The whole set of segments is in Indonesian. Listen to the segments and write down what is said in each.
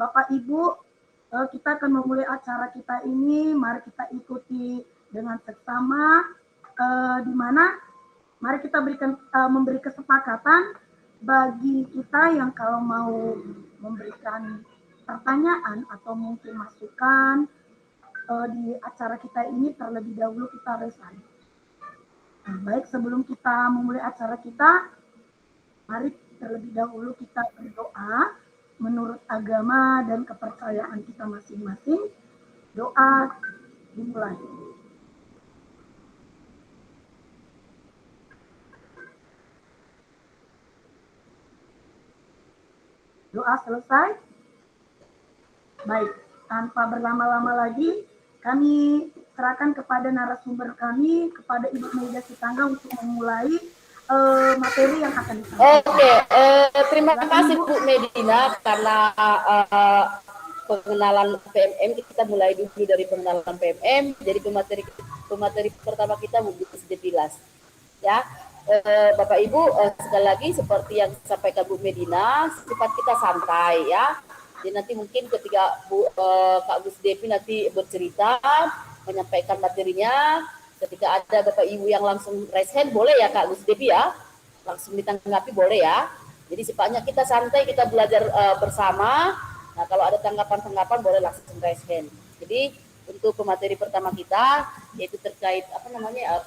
Bapak Ibu, kita akan memulai acara kita ini. Mari kita ikuti dengan seksama, di mana mari kita memberi kesepakatan bagi kita yang kalau mau memberikan pertanyaan atau mungkin masukan di acara kita ini, terlebih dahulu kita resign. Nah, baik, sebelum kita memulai acara kita, mari terlebih dahulu kita berdoa menurut agama dan kepercayaan kita masing-masing. Doa dimulai. Doa selesai. Baik, tanpa berlama-lama lagi, kami serahkan kepada narasumber kami, kepada Ibu Meda Sitangga untuk memulai materi yang akan disampaikan. Oke, terima kasih Bu Medina karena pengenalan PMM. Kita mulai dulu dari pengenalan PMM. Jadi pemateri pertama kita Bu Depilas. Ya, Bapak Ibu, sekali lagi seperti yang disampaikan Bu Medina, sifat kita santai ya. Jadi nanti mungkin ketika Kak Gus Devi nanti bercerita, menyampaikan materinya, ketika ada Bapak Ibu yang langsung raise hand, boleh ya Kak Gus Devi ya, langsung ditanggapi boleh ya. Jadi sifatnya kita santai, kita belajar bersama. Nah kalau ada tanggapan-tanggapan boleh langsung raise hand. Jadi untuk pemateri pertama kita yaitu terkait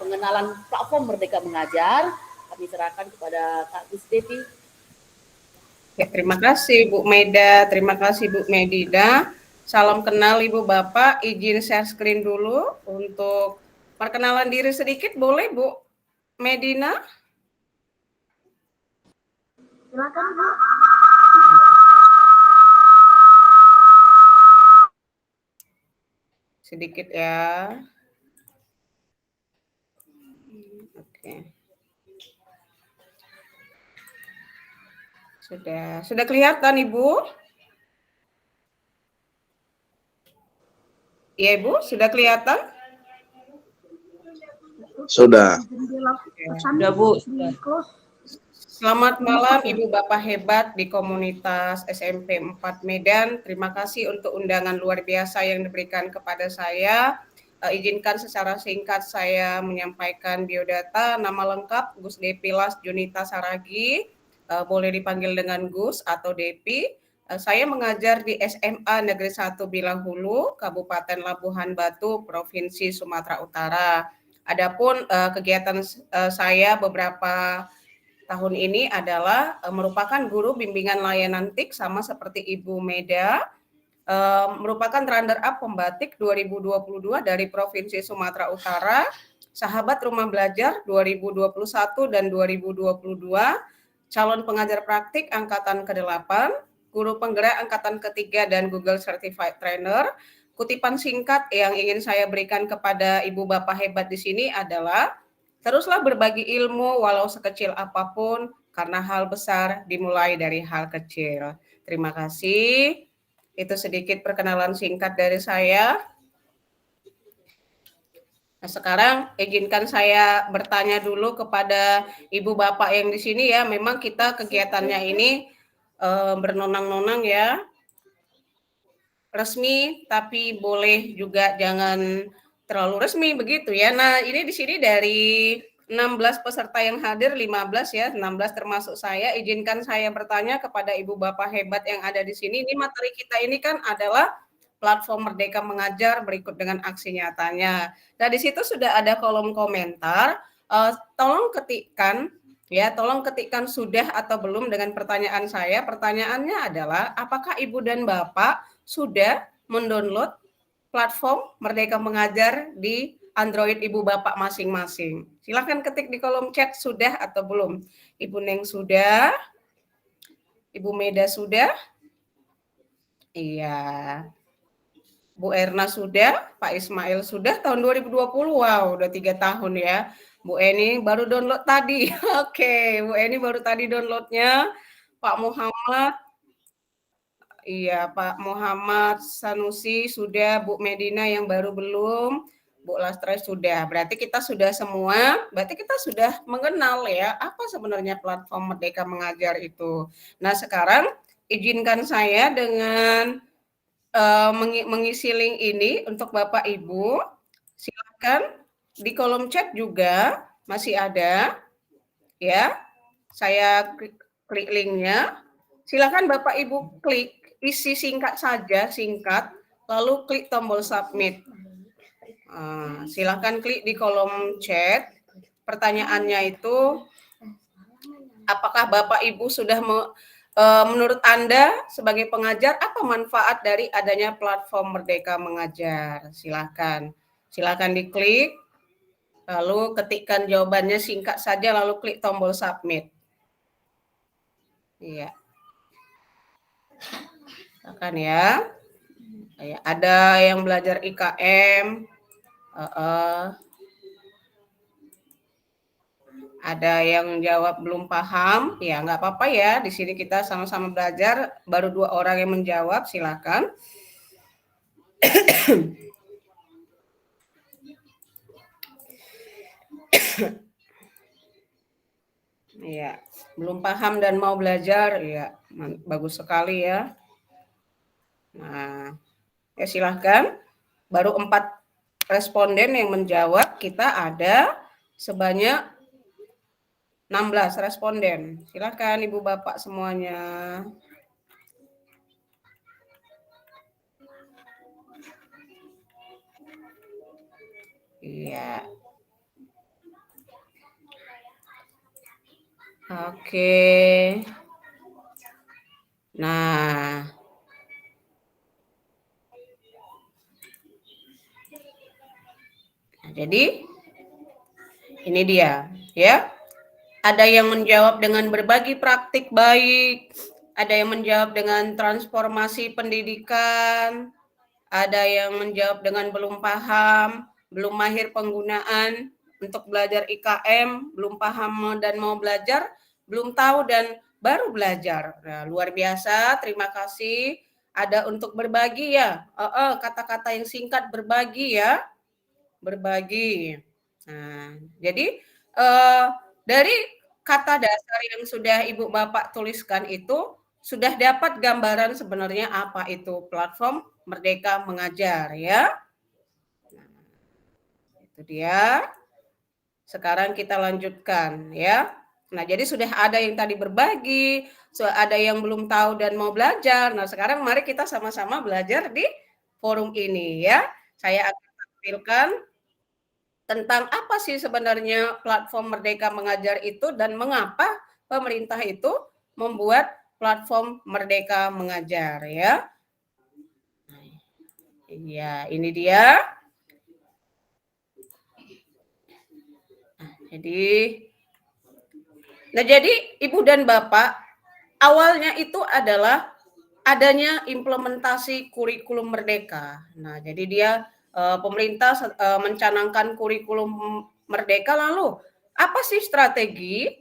pengenalan platform Merdeka Mengajar, kami serahkan kepada Kak Gus Devi. Ya, terima kasih Bu Meda, terima kasih Bu Medina. Salam kenal Ibu Bapak, izin share screen dulu untuk perkenalan diri sedikit, boleh Bu Medina? Silakan Bu. Sedikit ya. Oke. Sudah kelihatan Ibu? Iya Ibu, sudah kelihatan? Sudah. Sudah Bu. Selamat malam Ibu Bapak hebat di komunitas SMP 4 Medan. Terima kasih untuk undangan luar biasa yang diberikan kepada saya. Izinkan secara singkat saya menyampaikan biodata. Nama lengkap Gus Depilas Junita Saragi. Boleh dipanggil dengan Gus atau Depi. Saya mengajar di SMA Negeri 1 Bilahulu, Kabupaten Labuhan Batu, Provinsi Sumatera Utara. Adapun kegiatan saya beberapa tahun ini adalah merupakan guru bimbingan layanan TIK sama seperti Ibu Meda, merupakan runner-up pembatik 2022 dari Provinsi Sumatera Utara, sahabat rumah belajar 2021 dan 2022, calon pengajar praktik angkatan ke-8, guru penggerak angkatan ke-3 dan Google Certified Trainer. Kutipan singkat yang ingin saya berikan kepada Ibu Bapak hebat di sini adalah teruslah berbagi ilmu walau sekecil apapun karena hal besar dimulai dari hal kecil. Terima kasih. Itu sedikit perkenalan singkat dari saya. Nah, sekarang izinkan saya bertanya dulu kepada Ibu Bapak yang di sini ya. Memang kita kegiatannya ini bernonang-nonang ya. Resmi tapi boleh juga jangan terlalu resmi begitu ya. Nah, ini di sini dari 16 peserta yang hadir, 15 ya, 16 termasuk saya. Izinkan saya bertanya kepada Ibu Bapak hebat yang ada di sini. Ini materi kita ini kan adalah platform Merdeka Mengajar berikut dengan aksi nyatanya. Nah, di situ sudah ada kolom komentar. Tolong ketikkan ya, tolong ketikkan sudah atau belum dengan pertanyaan saya. Pertanyaannya adalah apakah Ibu dan Bapak sudah mendownload platform Merdeka Mengajar di Android Ibu Bapak masing-masing? Silakan ketik di kolom chat sudah atau belum. Ibu Neng sudah, Ibu Meda sudah, iya, Bu Erna sudah, Pak Ismail sudah, tahun 2020, wow, udah 3 tahun ya. Bu Eni baru download tadi, oke, Bu Eni baru tadi downloadnya. Pak Muhammad, iya, Pak Muhammad Sanusi sudah, Bu Medina yang baru belum, Bu Lastra sudah. Berarti kita sudah semua, berarti kita sudah mengenal ya apa sebenarnya platform Merdeka Mengajar itu. Nah, sekarang izinkan saya dengan mengisi link ini untuk Bapak Ibu. Silakan di kolom chat juga masih ada, ya. Saya klik linknya. Silakan Bapak Ibu klik, isi singkat saja, singkat, lalu klik tombol submit. Silakan klik di kolom chat. Pertanyaannya itu, apakah Bapak Ibu sudah menurut Anda sebagai pengajar, apa manfaat dari adanya platform Merdeka Mengajar? Silakan diklik, lalu ketikkan jawabannya singkat saja, lalu klik tombol submit. Iya. Silakan ya. Ada yang belajar IKM, ada yang jawab belum paham, ya nggak apa-apa ya. Di sini kita sama-sama belajar. Baru 2 orang yang menjawab, silakan. Ya, belum paham dan mau belajar, ya bagus sekali ya. Nah, ya silahkan. Baru 4 responden yang menjawab, kita ada sebanyak 16 responden. Silakan Ibu Bapak semuanya. Iya. Oke. Nah, jadi ini dia, ya. Ada yang menjawab dengan berbagi praktik baik, ada yang menjawab dengan transformasi pendidikan, ada yang menjawab dengan belum paham, belum mahir penggunaan untuk belajar IKM, belum paham dan mau belajar, belum tahu dan baru belajar. Nah, luar biasa, terima kasih. Ada untuk berbagi ya, kata-kata yang singkat berbagi ya, berbagi. Nah, jadi dari kata dasar yang sudah Ibu Bapak tuliskan itu sudah dapat gambaran sebenarnya apa itu platform Merdeka Mengajar ya. Nah, itu dia. Sekarang kita lanjutkan ya. Nah, jadi sudah ada yang tadi berbagi, ada yang belum tahu dan mau belajar. Nah, sekarang mari kita sama-sama belajar di forum ini ya. Saya akan tampilkan tentang apa sih sebenarnya platform Merdeka Mengajar itu dan mengapa pemerintah itu membuat platform Merdeka Mengajar ya. Iya, ini dia. Jadi Ibu dan Bapak, awalnya itu adalah adanya implementasi kurikulum Merdeka. Nah, jadi dia pemerintah mencanangkan kurikulum Merdeka, lalu apa sih strategi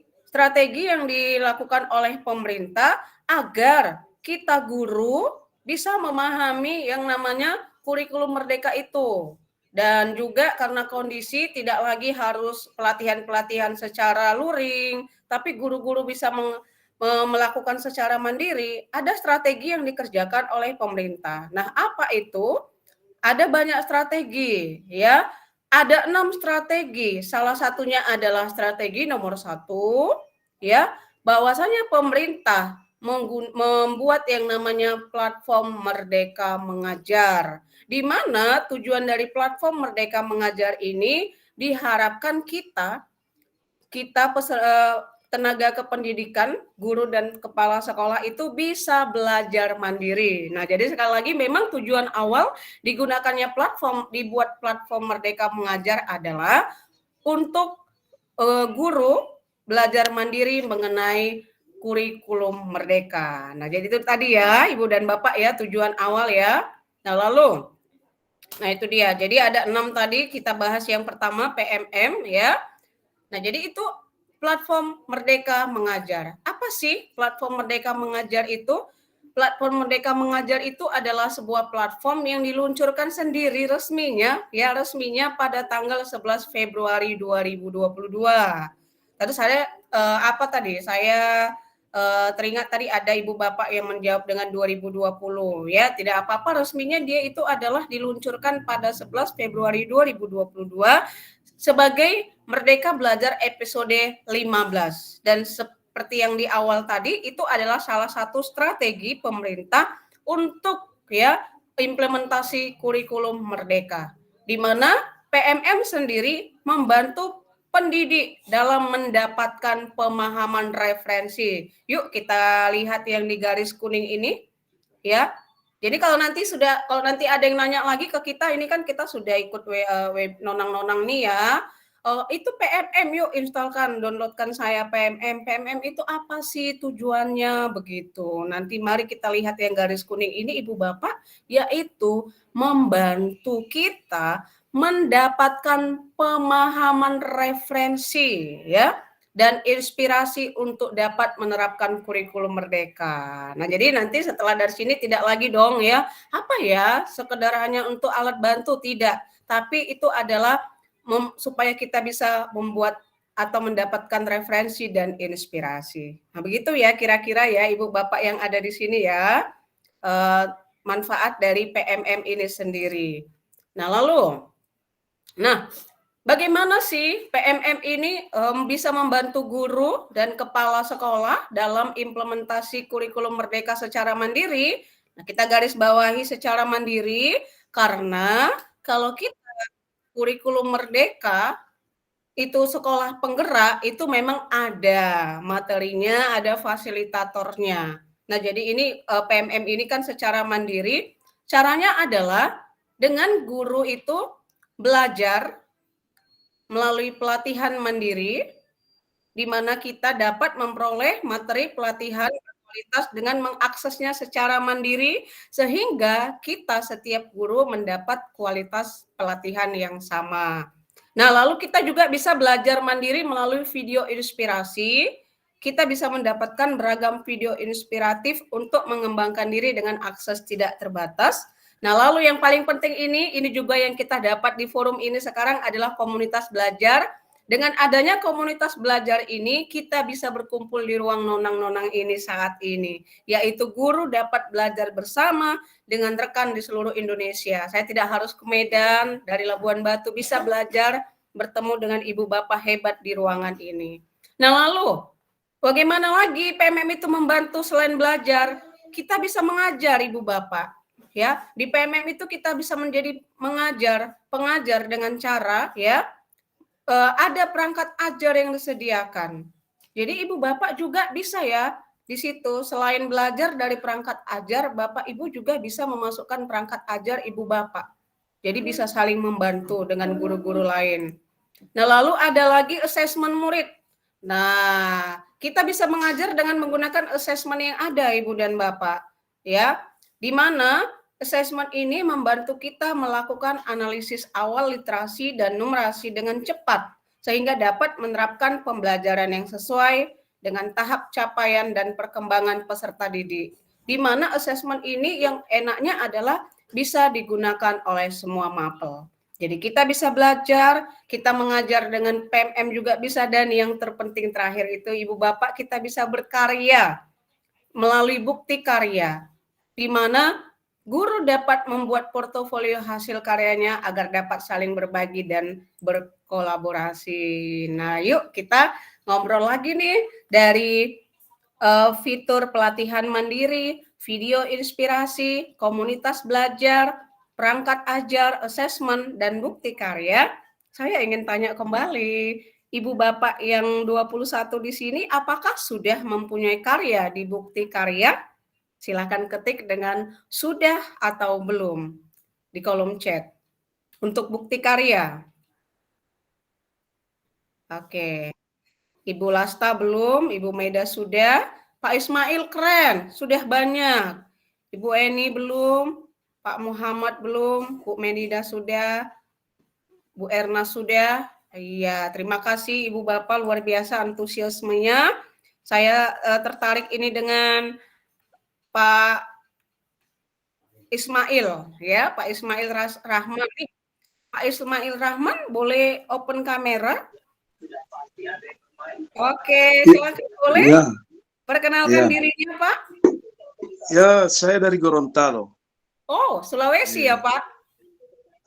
yang dilakukan oleh pemerintah agar kita guru bisa memahami yang namanya kurikulum Merdeka itu. Dan juga karena kondisi tidak lagi harus pelatihan-pelatihan secara luring, tapi guru-guru bisa melakukan secara mandiri, ada strategi yang dikerjakan oleh pemerintah. Nah, apa itu? Ada banyak strategi, ya. Ada 6 strategi. Salah satunya adalah strategi nomor 1, ya, bahwasanya pemerintah membuat yang namanya platform Merdeka Mengajar, di mana tujuan dari platform Merdeka Mengajar ini diharapkan kita tenaga kependidikan, guru dan kepala sekolah itu bisa belajar mandiri. Nah, jadi sekali lagi memang tujuan awal digunakannya dibuat platform Merdeka Mengajar adalah untuk guru belajar mandiri mengenai kurikulum Merdeka. Nah, jadi itu tadi ya, Ibu dan Bapak ya, tujuan awal ya. Nah, itu dia. Jadi ada 6 tadi, kita bahas yang pertama PMM ya. Nah, jadi itu platform Merdeka Mengajar. Apa sih platform Merdeka Mengajar itu? Platform Merdeka Mengajar itu adalah sebuah platform yang diluncurkan sendiri resminya pada tanggal 11 Februari 2022. Tadi saya teringat tadi ada Ibu Bapak yang menjawab dengan 2020 ya, tidak apa-apa, resminya dia itu adalah diluncurkan pada 11 Februari 2022 sebagai Merdeka Belajar episode 15. Dan seperti yang di awal tadi, itu adalah salah satu strategi pemerintah untuk ya implementasi kurikulum merdeka, di mana PMM sendiri membantu pendidik dalam mendapatkan pemahaman referensi. Yuk kita lihat yang di garis kuning ini ya. Jadi kalau nanti ada yang nanya lagi ke kita, ini kan kita sudah ikut web nonang-nonang nih ya. Itu PMM, yuk instalkan, downloadkan saya PMM. PMM itu apa sih tujuannya begitu. Nanti mari kita lihat yang garis kuning ini Ibu Bapak, yaitu membantu kita mendapatkan pemahaman referensi ya dan inspirasi untuk dapat menerapkan kurikulum merdeka. Nah, jadi nanti setelah dari sini tidak lagi dong ya, apa ya, sekedar hanya untuk alat bantu, tidak. Tapi itu adalah supaya kita bisa membuat atau mendapatkan referensi dan inspirasi. Nah, begitu ya kira-kira ya Ibu Bapak yang ada di sini ya, manfaat dari PMM ini sendiri. Nah, bagaimana sih PMM ini bisa membantu guru dan kepala sekolah dalam implementasi kurikulum merdeka secara mandiri? Nah, kita garis bawahi secara mandiri karena kalau kita kurikulum merdeka itu sekolah penggerak itu memang ada materinya, ada fasilitatornya. Nah, jadi ini PMM ini kan secara mandiri, caranya adalah dengan guru itu belajar melalui pelatihan mandiri, di mana kita dapat memperoleh materi pelatihan berkualitas dengan mengaksesnya secara mandiri, sehingga kita setiap guru mendapat kualitas pelatihan yang sama. Nah, lalu kita juga bisa belajar mandiri melalui video inspirasi. Kita bisa mendapatkan beragam video inspiratif untuk mengembangkan diri dengan akses tidak terbatas. Nah, lalu yang paling penting ini juga yang kita dapat di forum ini sekarang adalah komunitas belajar. Dengan adanya komunitas belajar ini, kita bisa berkumpul di ruang nonang-nonang ini saat ini, yaitu guru dapat belajar bersama dengan rekan di seluruh Indonesia. Saya tidak harus ke Medan, dari Labuan Batu bisa belajar bertemu dengan Ibu Bapak hebat di ruangan ini. Nah, lalu bagaimana lagi PMM itu membantu selain belajar? Kita bisa mengajar Ibu Bapak. Ya, di PMM itu kita bisa menjadi pengajar dengan cara ya ada perangkat ajar yang disediakan. Jadi Ibu Bapak juga bisa ya di situ selain belajar dari perangkat ajar, Bapak Ibu juga bisa memasukkan perangkat ajar Ibu Bapak. Jadi bisa saling membantu dengan guru-guru lain. Nah, lalu ada lagi asesmen murid. Nah, kita bisa mengajar dengan menggunakan asesmen yang ada Ibu dan Bapak ya. Di mana assessment ini membantu kita melakukan analisis awal literasi dan numerasi dengan cepat, sehingga dapat menerapkan pembelajaran yang sesuai dengan tahap capaian dan perkembangan peserta didik. Di mana assessment ini yang enaknya adalah bisa digunakan oleh semua mapel. Jadi kita bisa belajar, kita mengajar dengan PMM juga bisa, dan yang terpenting terakhir itu Ibu Bapak kita bisa berkarya melalui bukti karya, di mana guru dapat membuat portofolio hasil karyanya agar dapat saling berbagi dan berkolaborasi. Nah, yuk kita ngobrol lagi nih dari fitur pelatihan mandiri, video inspirasi, komunitas belajar, perangkat ajar, assessment, dan bukti karya. Saya ingin tanya kembali, Ibu Bapak yang 21 di sini, apakah sudah mempunyai karya di bukti karya? Silakan ketik dengan sudah atau belum di kolom chat. Untuk bukti karya. Oke. Ibu Lasta belum, Ibu Meda sudah, Pak Ismail keren, sudah banyak. Ibu Eni belum, Pak Muhammad belum, Bu Medida sudah, Bu Erna sudah. Iya, terima kasih Ibu Bapak, luar biasa antusiasmenya. Saya tertarik ini dengan Pak Ismail, ya, Pak Ismail Rahman. Pak Ismail Rahman, boleh open kamera? Oke, silakan boleh. Ya. Perkenalkan Ya, dirinya, Pak. ya saya dari Gorontalo. Oh, Sulawesi ya, Ya, Pak.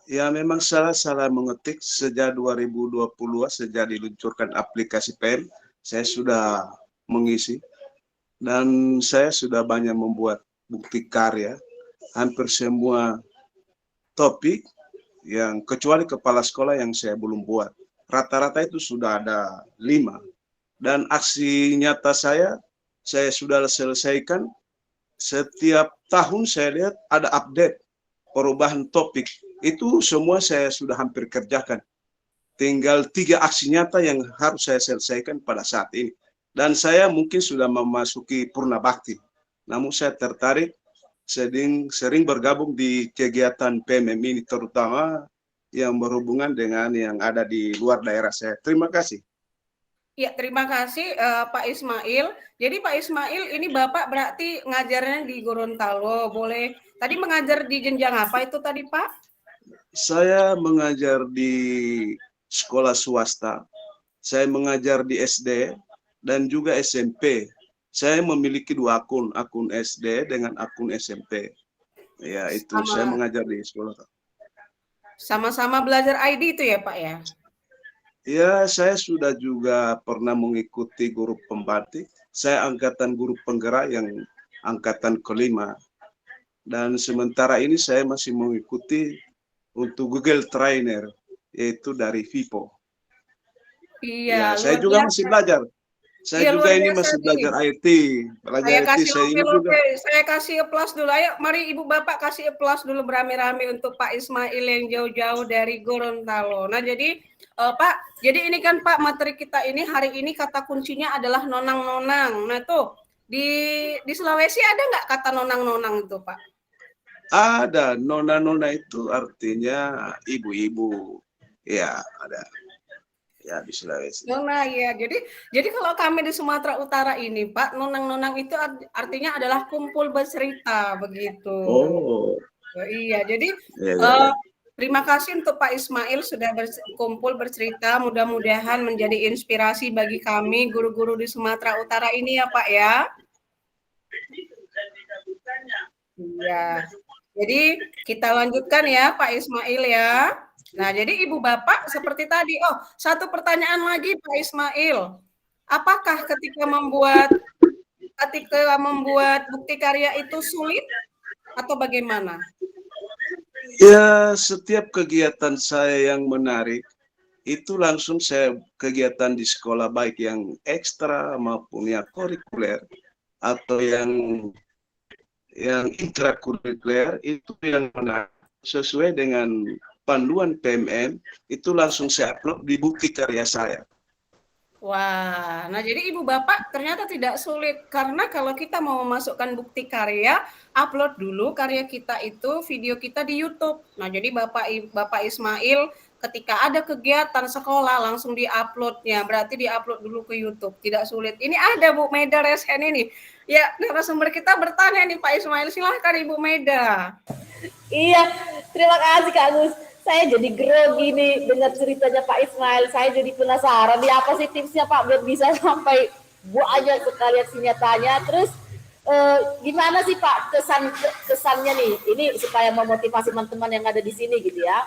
ya memang salah mengetik sejak 2020 sejak diluncurkan aplikasi PEM, saya sudah mengisi dan saya sudah banyak membuat bukti karya, hampir semua topik yang kecuali kepala sekolah yang saya belum buat. Rata-rata itu sudah ada 5 dan aksi nyata saya sudah selesaikan. Setiap tahun saya lihat ada update perubahan topik. Itu semua saya sudah hampir kerjakan. Tinggal 3 aksi nyata yang harus saya selesaikan pada saat ini. Dan saya mungkin sudah memasuki purna bakti. Namun saya tertarik sering bergabung di kegiatan PMM ini, terutama yang berhubungan dengan yang ada di luar daerah saya. Terima kasih. Ya, terima kasih Pak Ismail. Jadi Pak Ismail, ini Bapak berarti ngajarnya di Gorontalo. Boleh, tadi mengajar di jenjang apa itu tadi, Pak? Saya mengajar di sekolah swasta. Saya mengajar di SD dan juga SMP. Saya memiliki 2 akun SD dengan akun SMP. Ya, itu saya mengajar di sekolah. Sama-sama belajar ID itu ya, Pak ya? Ya, saya sudah juga pernah mengikuti guru pembatik. Saya angkatan guru penggerak yang angkatan kelima. Dan sementara ini saya masih mengikuti untuk Google Trainer, yaitu dari Vipo. Iya, Ya, saya luar juga biasa. masih belajar. Saya Iya, juga luar ini biasa masih nih. belajar IT. Saya kasih saya ini juga. saya kasih applause dulu. Ayo, mari Ibu Bapak kasih applause dulu beramai-ramai untuk Pak Ismail yang jauh-jauh dari Gorontalo. Nah, jadi Pak, jadi ini kan Pak materi kita ini hari ini kata kuncinya adalah nonang-nonang. Nah, tuh di Sulawesi ada nggak kata nonang-nonang itu, Pak? Ada, nona-nona itu artinya ibu-ibu. Ya, ada. Ya, di Sulawesi. Nona ya. Jadi kalau kami di Sumatera Utara ini, Pak, nonang-nonang itu artinya adalah kumpul bercerita begitu. Oh. Iya, jadi Ya. terima kasih untuk Pak Ismail sudah berkumpul bercerita. Mudah-mudahan menjadi inspirasi bagi kami guru-guru di Sumatera Utara ini ya, Pak ya. Iya. Jadi kita lanjutkan ya, Pak Ismail ya. Nah, jadi Ibu Bapak seperti tadi. Oh, satu pertanyaan lagi Pak Ismail. Apakah ketika membuat bukti karya itu sulit atau bagaimana? Ya, setiap kegiatan saya yang menarik itu langsung saya kegiatan di sekolah baik yang ekstra maupun yang kurikuler atau yang intrakurikuler itu yang menarik sesuai dengan panduan PMM itu langsung saya upload di bukti karya saya. Wah, nah jadi Ibu Bapak ternyata tidak sulit karena kalau kita mau memasukkan bukti karya, upload dulu karya kita itu video kita di YouTube. Nah jadi Bapak Ismail ketika ada kegiatan sekolah langsung diuploadnya, berarti diupload dulu ke YouTube, tidak sulit. Ini ada Bu Meda Reshen ini. Ya, narasumber kita bertanya nih Pak Ismail, silahkan Ibu Meda. Iya, terima kasih Kak Gus. Saya jadi grogi nih dengar ceritanya Pak Ismail. Saya jadi penasaran nih apa sih tipsnya Pak biar bisa sampai banyak sekali aksi nyatanya. Terus gimana sih Pak kesannya nih? Ini supaya memotivasi teman-teman yang ada di sini gitu ya.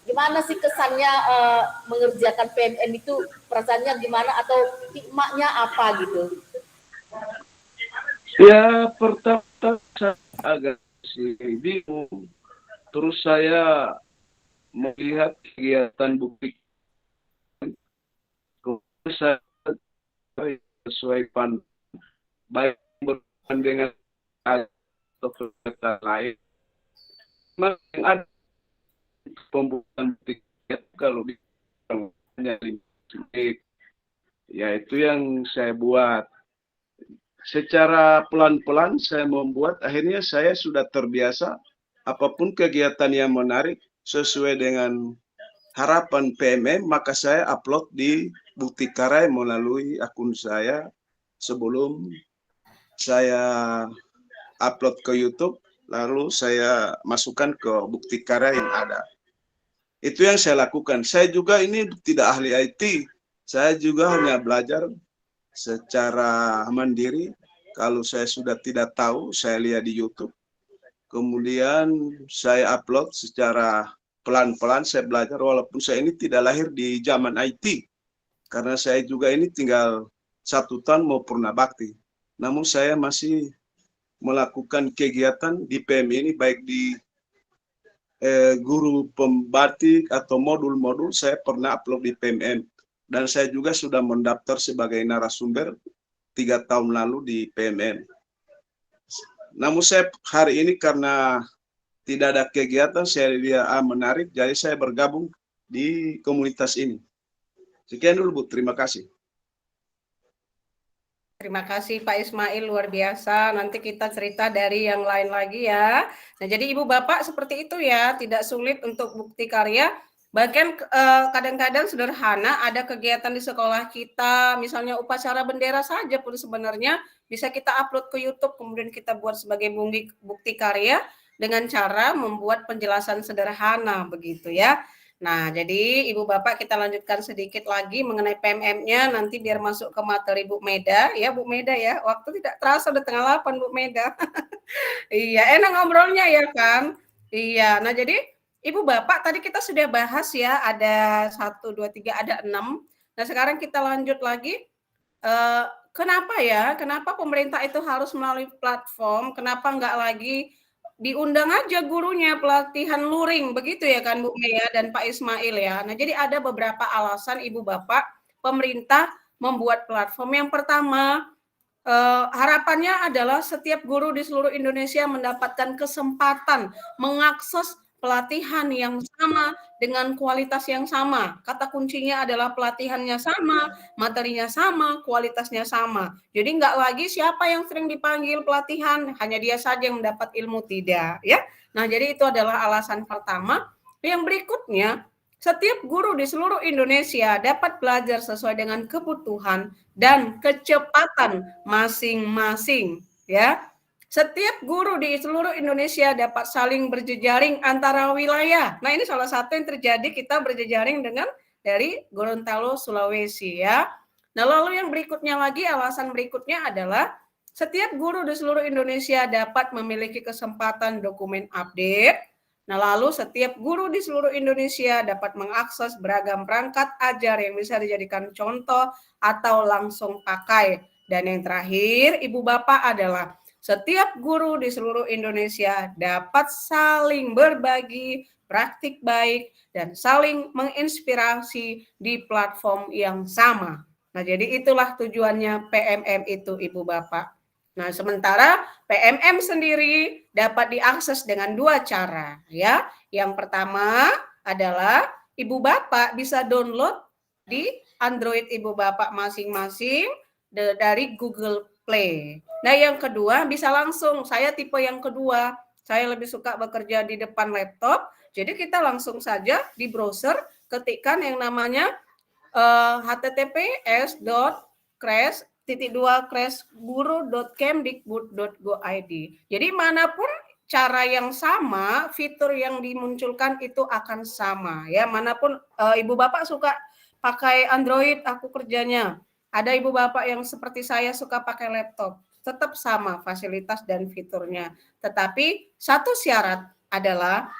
Gimana sih kesannya mengerjakan PMM itu, perasaannya gimana atau hikmahnya apa gitu? Ya, pertama saya agak bingung. Terus saya melihat kegiatan bukti saya sesuai baik berhubungan dengan atau kegiatan lain. Memang yang ada pembuatan bukti kalau hanya 5 menit, ya itu yang saya buat. Secara pelan-pelan saya membuat, akhirnya saya sudah terbiasa apapun kegiatan yang menarik sesuai dengan harapan PMM, maka saya upload di bukti karya melalui akun saya sebelum saya upload ke YouTube, lalu saya masukkan ke bukti karya yang ada. Itu yang saya lakukan. Saya juga ini tidak ahli IT, saya juga hanya belajar secara mandiri Kalau saya sudah tidak tahu, saya lihat di YouTube. Kemudian saya upload secara pelan-pelan, saya belajar walaupun saya ini tidak lahir di zaman IT. Karena saya juga ini tinggal 1 tahun mau purna bakti. Namun saya masih melakukan kegiatan di PM ini baik di guru pembatik atau modul-modul saya pernah upload di PMM. Dan saya juga sudah mendaftar sebagai narasumber 3 tahun lalu di PMM. Namun saya hari ini karena tidak ada kegiatan, saya lihat menarik, jadi saya bergabung di komunitas ini. Sekian dulu Bu, terima kasih. Terima kasih Pak Ismail, luar biasa. Nanti kita cerita dari yang lain lagi ya. Nah, jadi Ibu Bapak seperti itu ya, tidak sulit untuk bukti karya. Bahkan kadang-kadang sederhana, ada kegiatan di sekolah kita, misalnya upacara bendera saja pun sebenarnya bisa kita upload ke YouTube, kemudian kita buat sebagai bukti karya dengan cara membuat penjelasan sederhana begitu ya. Nah, jadi Ibu Bapak kita lanjutkan sedikit lagi mengenai PMM-nya, nanti biar masuk ke materi Bu Meda ya, Bu Meda ya. Waktu tidak terasa udah tengah 8 Bu Meda. Iya, enak ngobrolnya ya kan? Iya. Nah, jadi Ibu Bapak tadi kita sudah bahas ya, ada 1 2 3 ada 6. Nah, sekarang kita lanjut lagi. Kenapa ya? Kenapa pemerintah itu harus melalui platform? Kenapa enggak lagi diundang aja gurunya pelatihan luring begitu ya kan Bu Mea dan Pak Ismail ya. Nah, jadi ada beberapa alasan Ibu Bapak pemerintah membuat platform. Yang pertama, harapannya adalah setiap guru di seluruh Indonesia mendapatkan kesempatan mengakses pelatihan yang sama dengan kualitas yang sama. Kata kuncinya adalah pelatihannya sama, materinya sama, kualitasnya sama. Jadi nggak lagi siapa yang sering dipanggil pelatihan, hanya dia saja yang mendapat ilmu, tidak ya. Nah, jadi itu adalah alasan pertama. Yang berikutnya, setiap guru di seluruh Indonesia dapat belajar sesuai dengan kebutuhan dan kecepatan masing-masing ya. Setiap guru di seluruh Indonesia dapat saling berjejaring antara wilayah. Nah, ini salah satu yang terjadi, kita berjejaring dengan dari Gorontalo, Sulawesi ya. Nah, lalu yang berikutnya lagi, alasan berikutnya adalah setiap guru di seluruh Indonesia dapat memiliki kesempatan dokumen update. Nah, lalu setiap guru di seluruh Indonesia dapat mengakses beragam perangkat ajar yang bisa dijadikan contoh atau langsung pakai. Dan yang terakhir, Ibu Bapak adalah setiap guru di seluruh Indonesia dapat saling berbagi praktik baik dan saling menginspirasi di platform yang sama. Nah, jadi itulah tujuannya PMM itu, Ibu Bapak. Nah, sementara PMM sendiri dapat diakses dengan 2 cara ya. Yang pertama adalah Ibu Bapak bisa download di Android Ibu Bapak masing-masing dari Google Play. Nah, yang kedua bisa langsung, saya tipe yang kedua, saya lebih suka bekerja di depan laptop, jadi kita langsung saja di browser ketikkan yang namanya https://guru.kemdikbud.go.id. Jadi manapun cara yang sama, fitur yang dimunculkan itu akan sama ya. Manapun Ibu Bapak suka pakai Android, aku kerjanya. Ada Ibu Bapak yang seperti saya suka pakai laptop, tetap sama fasilitas dan fiturnya. Tetapi satu syarat adalah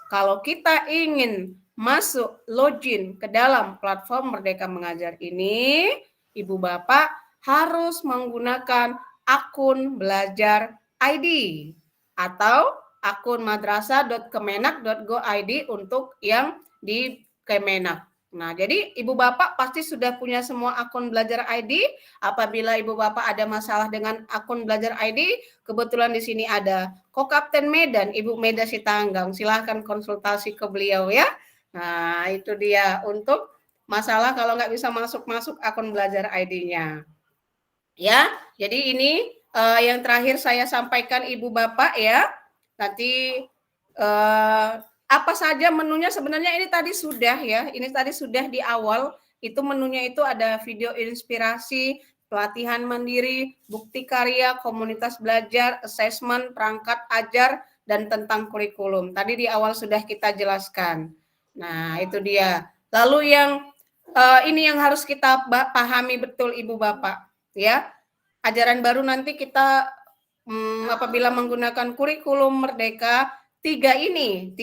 kalau kita ingin masuk login ke dalam platform Merdeka Mengajar ini, Ibu Bapak harus menggunakan akun belajar ID atau akun madrasah.kemenak.go.id untuk yang di Kemenak. Nah, jadi Ibu Bapak pasti sudah punya semua akun belajar ID. Apabila Ibu Bapak ada masalah dengan akun belajar ID, kebetulan di sini ada Kokapten Medan, Ibu Meda Sitanggang. Silahkan konsultasi ke beliau ya. Nah, itu dia untuk masalah kalau nggak bisa masuk akun belajar ID-nya. Ya, jadi ini yang terakhir saya sampaikan Ibu Bapak ya. Nanti apa saja menunya sebenarnya ini tadi sudah ya. Ini tadi sudah di awal, itu menunya itu ada video inspirasi, pelatihan mandiri, bukti karya, komunitas belajar, asesmen, perangkat ajar, dan tentang kurikulum. Tadi di awal sudah kita jelaskan. Nah, itu dia. Lalu yang ini yang harus kita pahami betul Ibu Bapak, ya. ajaran baru nanti kita apabila menggunakan kurikulum Merdeka, tiga ini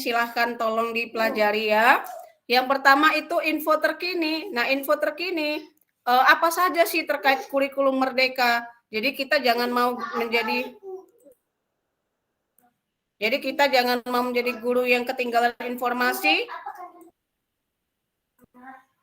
silahkan tolong dipelajari ya. Yang pertama itu info terkini. Nah, info terkini apa saja sih terkait kurikulum Merdeka? Jadi kita jangan mau menjadi guru yang ketinggalan informasi.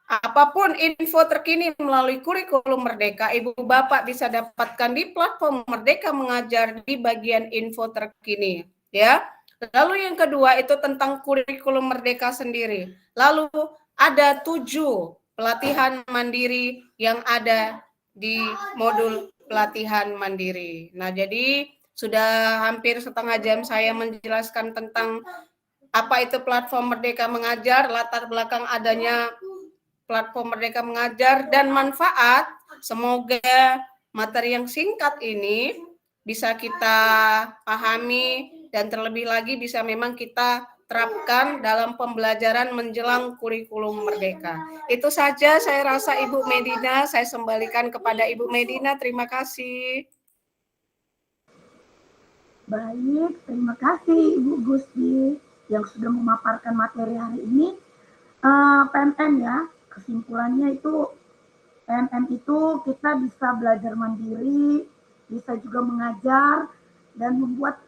Apapun info terkini melalui kurikulum Merdeka, Ibu Bapak bisa dapatkan di platform Merdeka Mengajar di bagian info terkini, ya. Lalu yang kedua itu tentang kurikulum Merdeka sendiri. Lalu ada 7 pelatihan mandiri yang ada di modul pelatihan mandiri. Nah, jadi sudah hampir setengah jam saya menjelaskan tentang apa itu platform Merdeka Mengajar, latar belakang adanya platform Merdeka Mengajar dan manfaat. Semoga materi yang singkat ini bisa kita pahami dan terlebih lagi bisa memang kita terapkan dalam pembelajaran menjelang kurikulum Merdeka. Itu saja saya rasa Ibu Medina, saya kembalikan kepada Ibu Medina. Terima kasih. Baik, terima kasih Ibu Gusti yang sudah memaparkan materi hari ini. PMM ya, kesimpulannya itu PMM itu kita bisa belajar mandiri, bisa juga mengajar dan membuat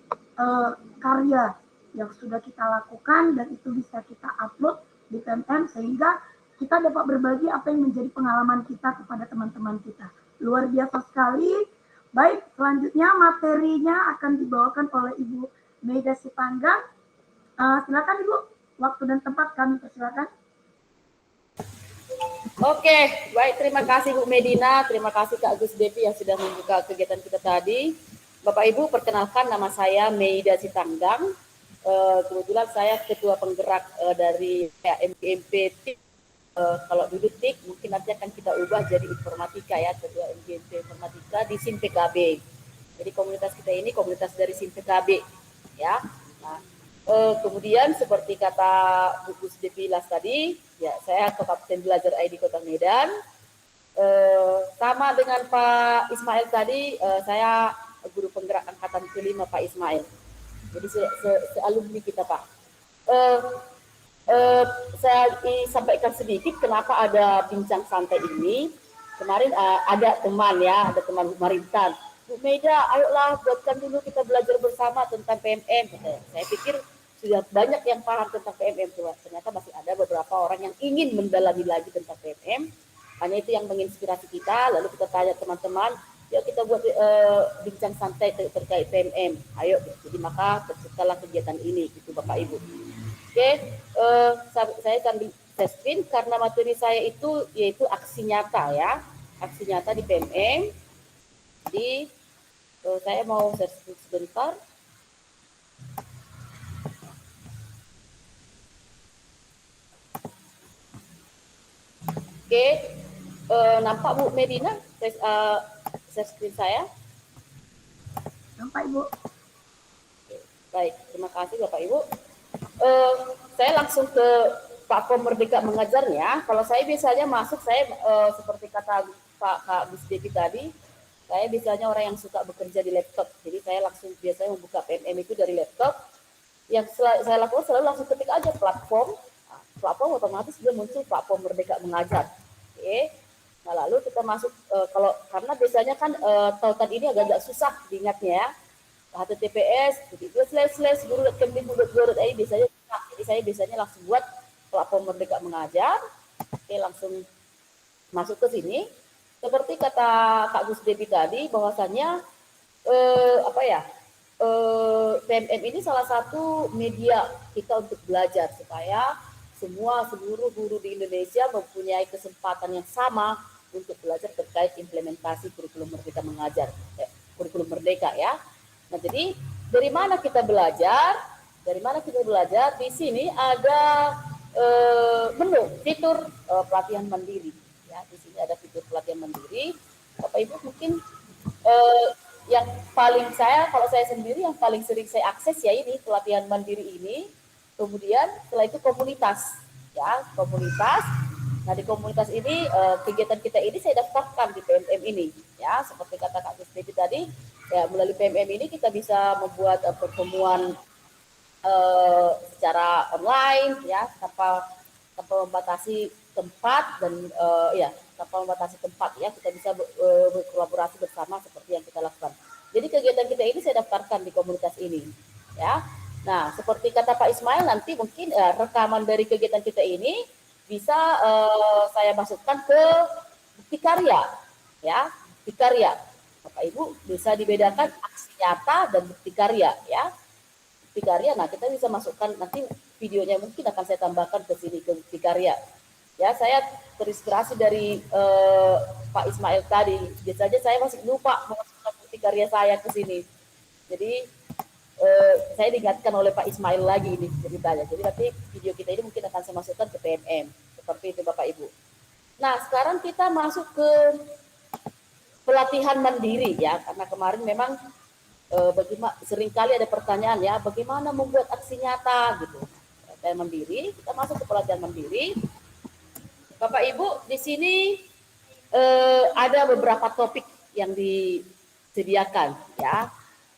karya yang sudah kita lakukan dan itu bisa kita upload di PMM sehingga kita dapat berbagi apa yang menjadi pengalaman kita kepada teman-teman kita. Luar biasa sekali. Baik, selanjutnya materinya akan dibawakan oleh Ibu Meida Sitanggang. Silakan Ibu, waktu dan tempat kami persilakan. Oke, baik, terima kasih Bu Medina, terima kasih Kak Gus Devi yang sudah membuka kegiatan kita tadi. Bapak Ibu, perkenalkan nama saya Meida Sitanggang. Kebetulan saya ketua penggerak dari MGMP. Kalau dulu TIK, mungkin nanti akan kita ubah jadi informatika ya, ketua MGMP informatika di SIM PKB. Jadi komunitas kita ini komunitas dari SIM PKB ya. Nah, kemudian seperti kata Bu Gus Devi tadi, ya saya Kapten Belajar ID Kota Medan. Sama dengan Pak Ismail tadi, saya guru penggerak angkatan ke-5 Pak Ismail. Jadi se-alumni kita Pak. Saya sampaikan sedikit kenapa ada bincang santai ini. Kemarin ada teman Bu Marintan. Bu Meida, ayolah buatkan dulu kita belajar bersama tentang PMM. Saya pikir sudah banyak yang paham tentang PMM. Ternyata masih ada beberapa orang yang ingin mendalami lagi tentang PMM. Hanya itu yang menginspirasi kita. Lalu kita tanya teman-teman, yuk kita buat bincang santai terkait PMM. Ayo, jadi maka terciptalah kegiatan ini, gitu Bapak Ibu. Oke, saya akan share screen karena materi saya itu yaitu aksi nyata ya, aksi nyata di PMM. Jadi saya mau share screen sebentar. Oke, nampak Bu Medina share screen saya? Nampak Ibu. Baik, terima kasih Bapak Ibu. Saya langsung ke platform Merdeka Mengajarnya. Kalau saya biasanya masuk, saya seperti kata Kak Gus Devi tadi, saya biasanya orang yang suka bekerja di laptop. Jadi saya langsung biasanya membuka PMM itu dari laptop. Yang saya lakukan selalu langsung ketik aja platform. Platform otomatis sudah muncul platform Merdeka Mengajar. Oke. Nah lalu kita masuk karena biasanya kan tautan ini agak susah diingatnya ya. HTTPS, guru.kemdikbud.go.id biasanya. Jadi saya biasanya langsung buat platform Merdeka Mengajar. Oke, langsung masuk ke sini. Seperti kata Kak Gus Devi tadi, bahwasannya PMM ini salah satu media kita untuk belajar supaya seluruh guru di Indonesia mempunyai kesempatan yang sama untuk belajar terkait implementasi kurikulum Merdeka Mengajar, kurikulum Merdeka ya. Nah, jadi dari mana kita belajar? Dari mana kita belajar? Di sini ada menu fitur pelatihan mandiri. Ya, di sini ada fitur pelatihan mandiri. Bapak Ibu mungkin yang paling kalau saya sendiri yang paling sering saya akses ya ini pelatihan mandiri ini. Kemudian setelah itu komunitas, ya komunitas. Nah, di komunitas ini kegiatan kita ini saya daftarkan di PMM ini, ya seperti kata Kak Gusti tadi, ya melalui PMM ini kita bisa membuat pertemuan secara online, ya tanpa membatasi tempat dan ya tanpa membatasi tempat, ya kita bisa berkolaborasi bersama seperti yang kita lakukan. Jadi kegiatan kita ini saya daftarkan di komunitas ini, ya. Nah, seperti kata Pak Ismail, nanti mungkin rekaman dari kegiatan kita ini bisa saya masukkan ke bukti karya, ya, bukti karya. Bapak Ibu bisa dibedakan aksi nyata dan bukti karya, ya. Bukti karya, nah kita bisa masukkan nanti videonya mungkin akan saya tambahkan ke sini ke bukti karya. Ya, saya terinspirasi dari Pak Ismail tadi. Biasanya saya masih lupa memasukkan bukti karya saya ke sini. Jadi saya diingatkan oleh Pak Ismail lagi ini ceritanya. Jadi nanti video kita ini mungkin akan saya masukkan ke PMM. Seperti itu Bapak Ibu. Nah, sekarang kita masuk ke pelatihan mandiri, ya. Karena kemarin memang bagaimana seringkali ada pertanyaan, ya, bagaimana membuat aksi nyata gitu. Pelatihan mandiri, kita masuk ke pelatihan mandiri. Bapak Ibu, di sini ada beberapa topik yang disediakan, ya.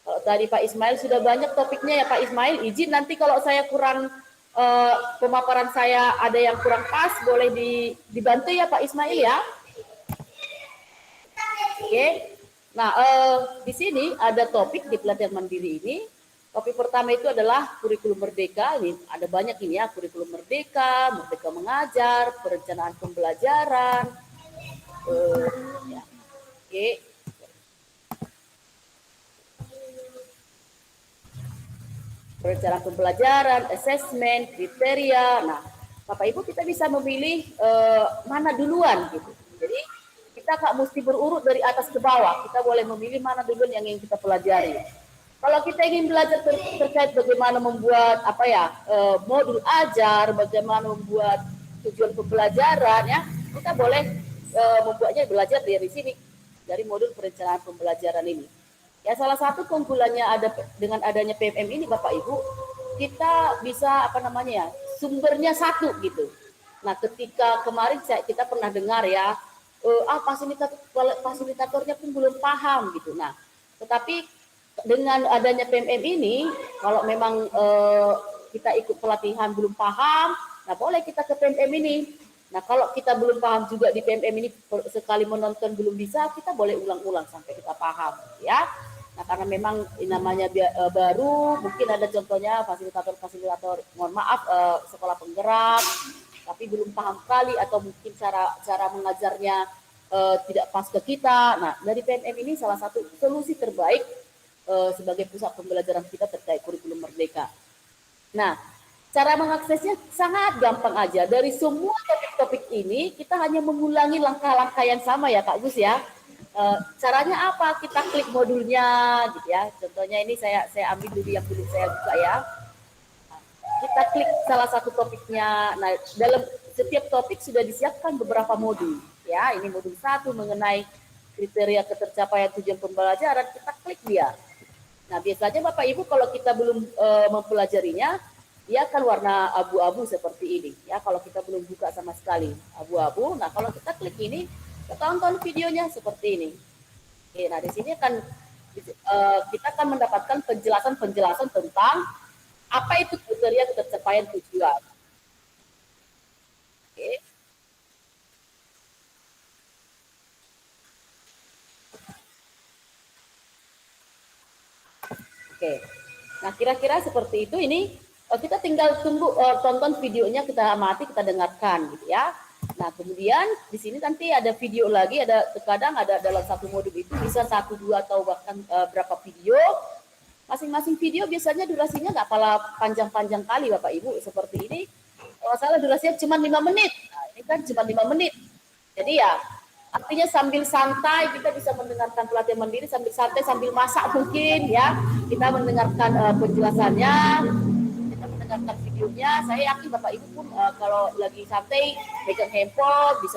Kalau tadi Pak Ismail sudah banyak topiknya, ya Pak Ismail. Izin nanti kalau saya kurang pemaparan saya ada yang kurang pas, boleh dibantu ya Pak Ismail, ya. Oke. Nah, di sini ada topik di pelatihan mandiri ini. Topik pertama itu adalah kurikulum merdeka. Ini ada banyak ini, ya, kurikulum merdeka, merdeka mengajar, perencanaan pembelajaran. Ya. Oke. Perencanaan pembelajaran, asesmen, kriteria. Nah, Bapak Ibu kita bisa memilih mana duluan gitu. Jadi kita nggak mesti berurut dari atas ke bawah. Kita boleh memilih mana duluan yang ingin kita pelajari. Kalau kita ingin belajar terkait bagaimana membuat modul ajar, bagaimana membuat tujuan pembelajaran, ya kita boleh membuatnya belajar dari sini, dari modul perencanaan pembelajaran ini. Ya, salah satu keunggulannya dengan adanya PMM ini Bapak Ibu, kita bisa sumbernya satu gitu. Nah, ketika kemarin kita pernah dengar, ya, fasilitatornya pun belum paham gitu. Nah, tetapi dengan adanya PMM ini, kalau memang kita ikut pelatihan belum paham, nah boleh kita ke PMM ini. Nah, kalau kita belum paham juga di PMM ini, sekali menonton belum bisa, kita boleh ulang-ulang sampai kita paham, ya. Nah, karena memang namanya baru, mungkin ada contohnya fasilitator, mohon maaf, sekolah penggerak, tapi belum paham sekali, atau mungkin cara mengajarnya tidak pas ke kita. Nah, dari PMM ini salah satu solusi terbaik sebagai pusat pembelajaran kita terkait kurikulum merdeka. Nah, cara mengaksesnya sangat gampang aja. Dari semua topik-topik ini, kita hanya mengulangi langkah-langkah yang sama, ya Kak Gus, ya. Caranya apa? Kita klik modulnya gitu, ya. Contohnya ini saya ambil dulu yang belum saya buka, ya. Kita klik salah satu topiknya. Nah, dalam setiap topik sudah disiapkan beberapa modul, ya. Ini modul 1 mengenai kriteria ketercapaian tujuan pembelajaran, kita klik dia. Nah, biasanya Bapak Ibu kalau kita belum mempelajarinya, dia akan warna abu-abu seperti ini, ya. Kalau kita belum buka sama sekali, abu-abu. Nah, kalau kita klik ini, kita tonton videonya seperti ini. Oke, nah di sini kita akan mendapatkan penjelasan tentang apa itu kriteria ketercapaian tujuan. Oke. Oke. Nah, kira-kira seperti itu. Ini kita tinggal tunggu, tonton videonya, kita amati, kita dengarkan gitu, ya. Nah, kemudian di sini nanti ada video lagi, terkadang ada dalam satu modul itu bisa 1, 2 atau bahkan berapa video. Masing-masing video biasanya durasinya nggak panjang-panjang kali Bapak Ibu, seperti ini. Kalau salah durasinya cuma 5 menit. Nah, ini kan cuma 5 menit. Jadi ya, artinya sambil santai kita bisa mendengarkan pelatihan mandiri, sambil santai, sambil masak mungkin, ya. Kita mendengarkan penjelasannya, kita mendengarkan videonya. Saya yakin Bapak Ibu pun kalau lagi santai pegang handphone, bisa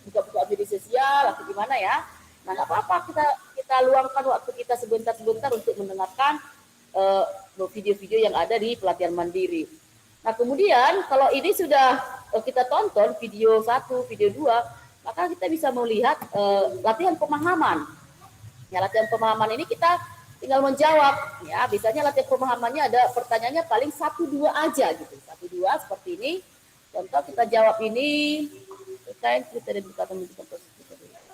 buka-buka media sosial atau gimana, ya. Nah, nggak apa-apa, kita luangkan waktu kita sebentar-sebentar untuk mendengarkan video-video yang ada di pelatihan mandiri. Nah, kemudian kalau ini sudah kita tonton video 1, video 2, maka kita bisa melihat latihan pemahaman. Ya, latihan pemahaman ini kita tinggal menjawab. Ya, biasanya latihan pemahamannya ada pertanyaannya paling 1-2 aja gitu. 1-2 seperti ini. Contoh kita jawab ini.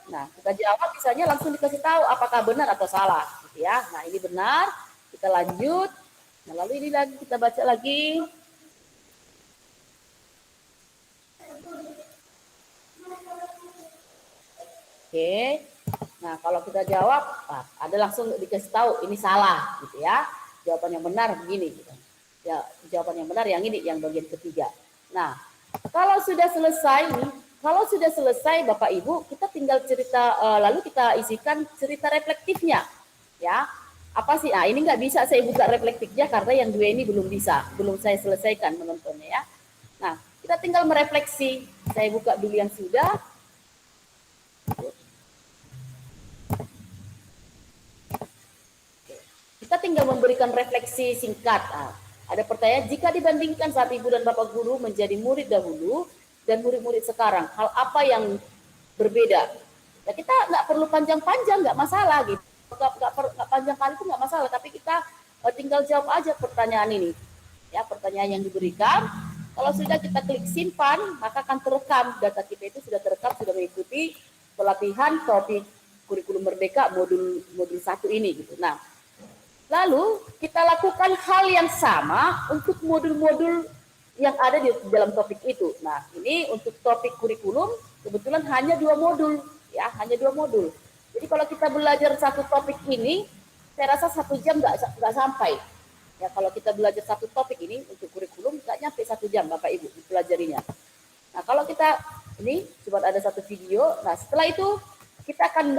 Nah, kita jawab misalnya langsung dikasih tahu apakah benar atau salah. Gitu ya. Nah, ini benar. Kita lanjut. Nah, lalu ini lagi kita baca lagi. Oke. Nah, kalau kita jawab, ada langsung dikasih tahu ini salah, gitu ya. Jawaban yang benar begini, gitu. Ya, jawaban yang benar yang ini, yang bagian ketiga. Nah, kalau sudah selesai, Bapak Ibu, kita tinggal cerita, lalu kita isikan cerita reflektifnya, ya. Apa sih? Nah, ini nggak bisa saya buka reflektifnya karena yang 2 ini belum saya selesaikan menontonnya, ya. Nah, kita tinggal merefleksi. Saya buka dulu yang sudah. Kita tinggal memberikan refleksi singkat. Nah, ada pertanyaan, jika dibandingkan saat Ibu dan Bapak Guru menjadi murid dahulu dan murid-murid sekarang, hal apa yang berbeda? Ya, kita nggak perlu panjang-panjang, nggak masalah gitu. Nggak panjang kali itu nggak masalah, tapi kita tinggal jawab aja pertanyaan ini. Ya, pertanyaan yang diberikan. Kalau sudah kita klik simpan, maka akan terekam. Data kita itu sudah terekam, sudah mengikuti pelatihan topik kurikulum merdeka modul 1 ini gitu. Nah, lalu kita lakukan hal yang sama untuk modul-modul yang ada di dalam topik itu. Nah, ini untuk topik kurikulum kebetulan hanya 2 modul, ya, hanya 2 modul. Jadi kalau kita belajar satu topik ini, saya rasa 1 jam nggak sampai. Ya, kalau kita belajar satu topik ini untuk kurikulum nggak nyampe 1 jam, Bapak Ibu dipelajarinya. Nah, kalau kita ini cuma ada satu video. Nah, setelah itu kita akan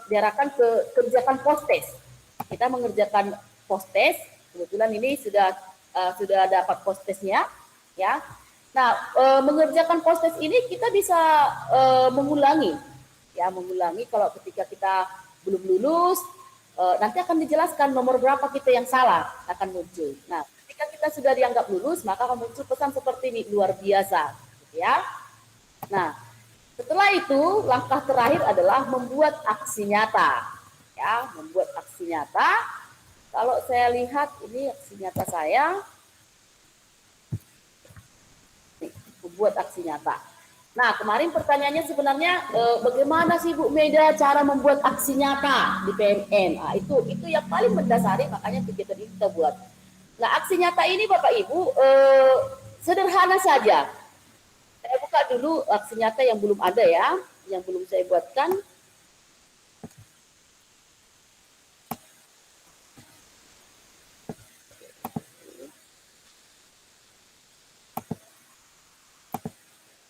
diarahkan ke kerjakan post-test. Kita mengerjakan post-test, kebetulan ini sudah dapat post-testnya, ya. Nah, mengerjakan post-test ini kita bisa mengulangi, ya, mengulangi kalau ketika kita belum lulus, nanti akan dijelaskan nomor berapa kita yang salah akan muncul. Nah, ketika kita sudah dianggap lulus, maka akan muncul pesan seperti ini, luar biasa, gitu ya. Nah, setelah itu langkah terakhir adalah membuat aksi nyata. Ya, membuat aksi nyata. Kalau saya lihat ini aksi nyata saya, membuat aksi nyata. Nah, kemarin pertanyaannya sebenarnya bagaimana sih Bu Meda cara membuat aksi nyata di PMN? Nah, itu yang paling mendasari, makanya kegiatan ini kita buat. Nah, aksi nyata ini Bapak Ibu sederhana saja. Saya buka dulu aksi nyata yang belum ada ya, yang belum saya buatkan.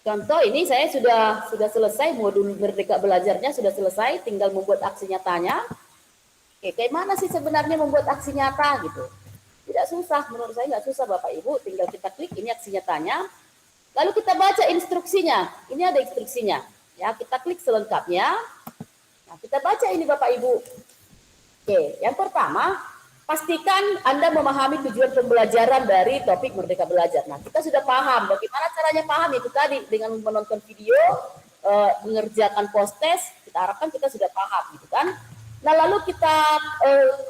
Contoh ini saya sudah selesai modul Merdeka Belajarnya, sudah selesai, tinggal membuat aksi nyatanya. Oke, kayak mana sih sebenarnya membuat aksi nyata gitu? Tidak susah, menurut saya nggak susah Bapak Ibu, tinggal kita klik ini aksi nyatanya. Lalu kita baca instruksinya. Ini ada instruksinya. Ya, kita klik selengkapnya. Nah, kita baca ini Bapak Ibu. Oke, yang pertama, pastikan Anda memahami tujuan pembelajaran dari topik Merdeka Belajar. Nah, kita sudah paham bagaimana caranya paham itu tadi dengan menonton video, mengerjakan post-test, kita harapkan kita sudah paham gitu kan. Nah, lalu kita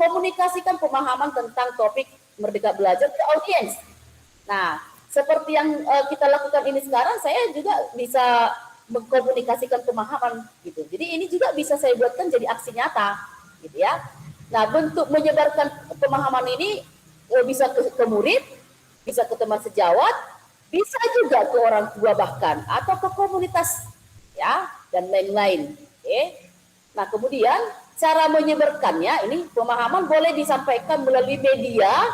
komunikasikan pemahaman tentang topik Merdeka Belajar ke audiens. Nah, seperti yang kita lakukan ini sekarang, saya juga bisa mengkomunikasikan pemahaman gitu. Jadi ini juga bisa saya buatkan jadi aksi nyata gitu ya. Nah, bentuk menyebarkan pemahaman ini bisa ke murid, bisa ke teman sejawat, bisa juga ke orang tua bahkan, atau ke komunitas, ya, dan lain-lain. Oke. Nah, kemudian cara menyebarkannya ini pemahaman boleh disampaikan melalui media,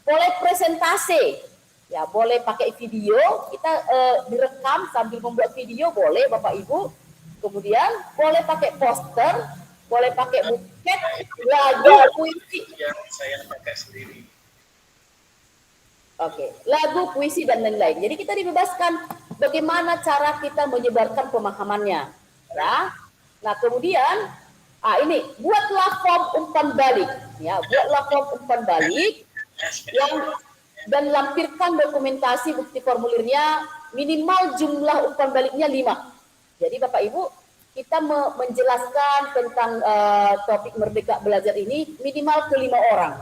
boleh presentasi, ya, boleh pakai video, kita direkam sambil membuat video boleh Bapak Ibu, kemudian boleh pakai poster, boleh pakai buket, lagu, puisi. Yang saya pakai sendiri. Oke, lagu, puisi, dan lain-lain. Jadi kita dibebaskan bagaimana cara kita menyebarkan pemahamannya. Ya. Nah, kemudian, ini, buatlah form umpan balik. Ya, buatlah form umpan balik dan lampirkan dokumentasi bukti formulirnya minimal jumlah umpan baliknya 5. Jadi Bapak Ibu, kita menjelaskan tentang topik Merdeka Belajar ini minimal ke 5 orang.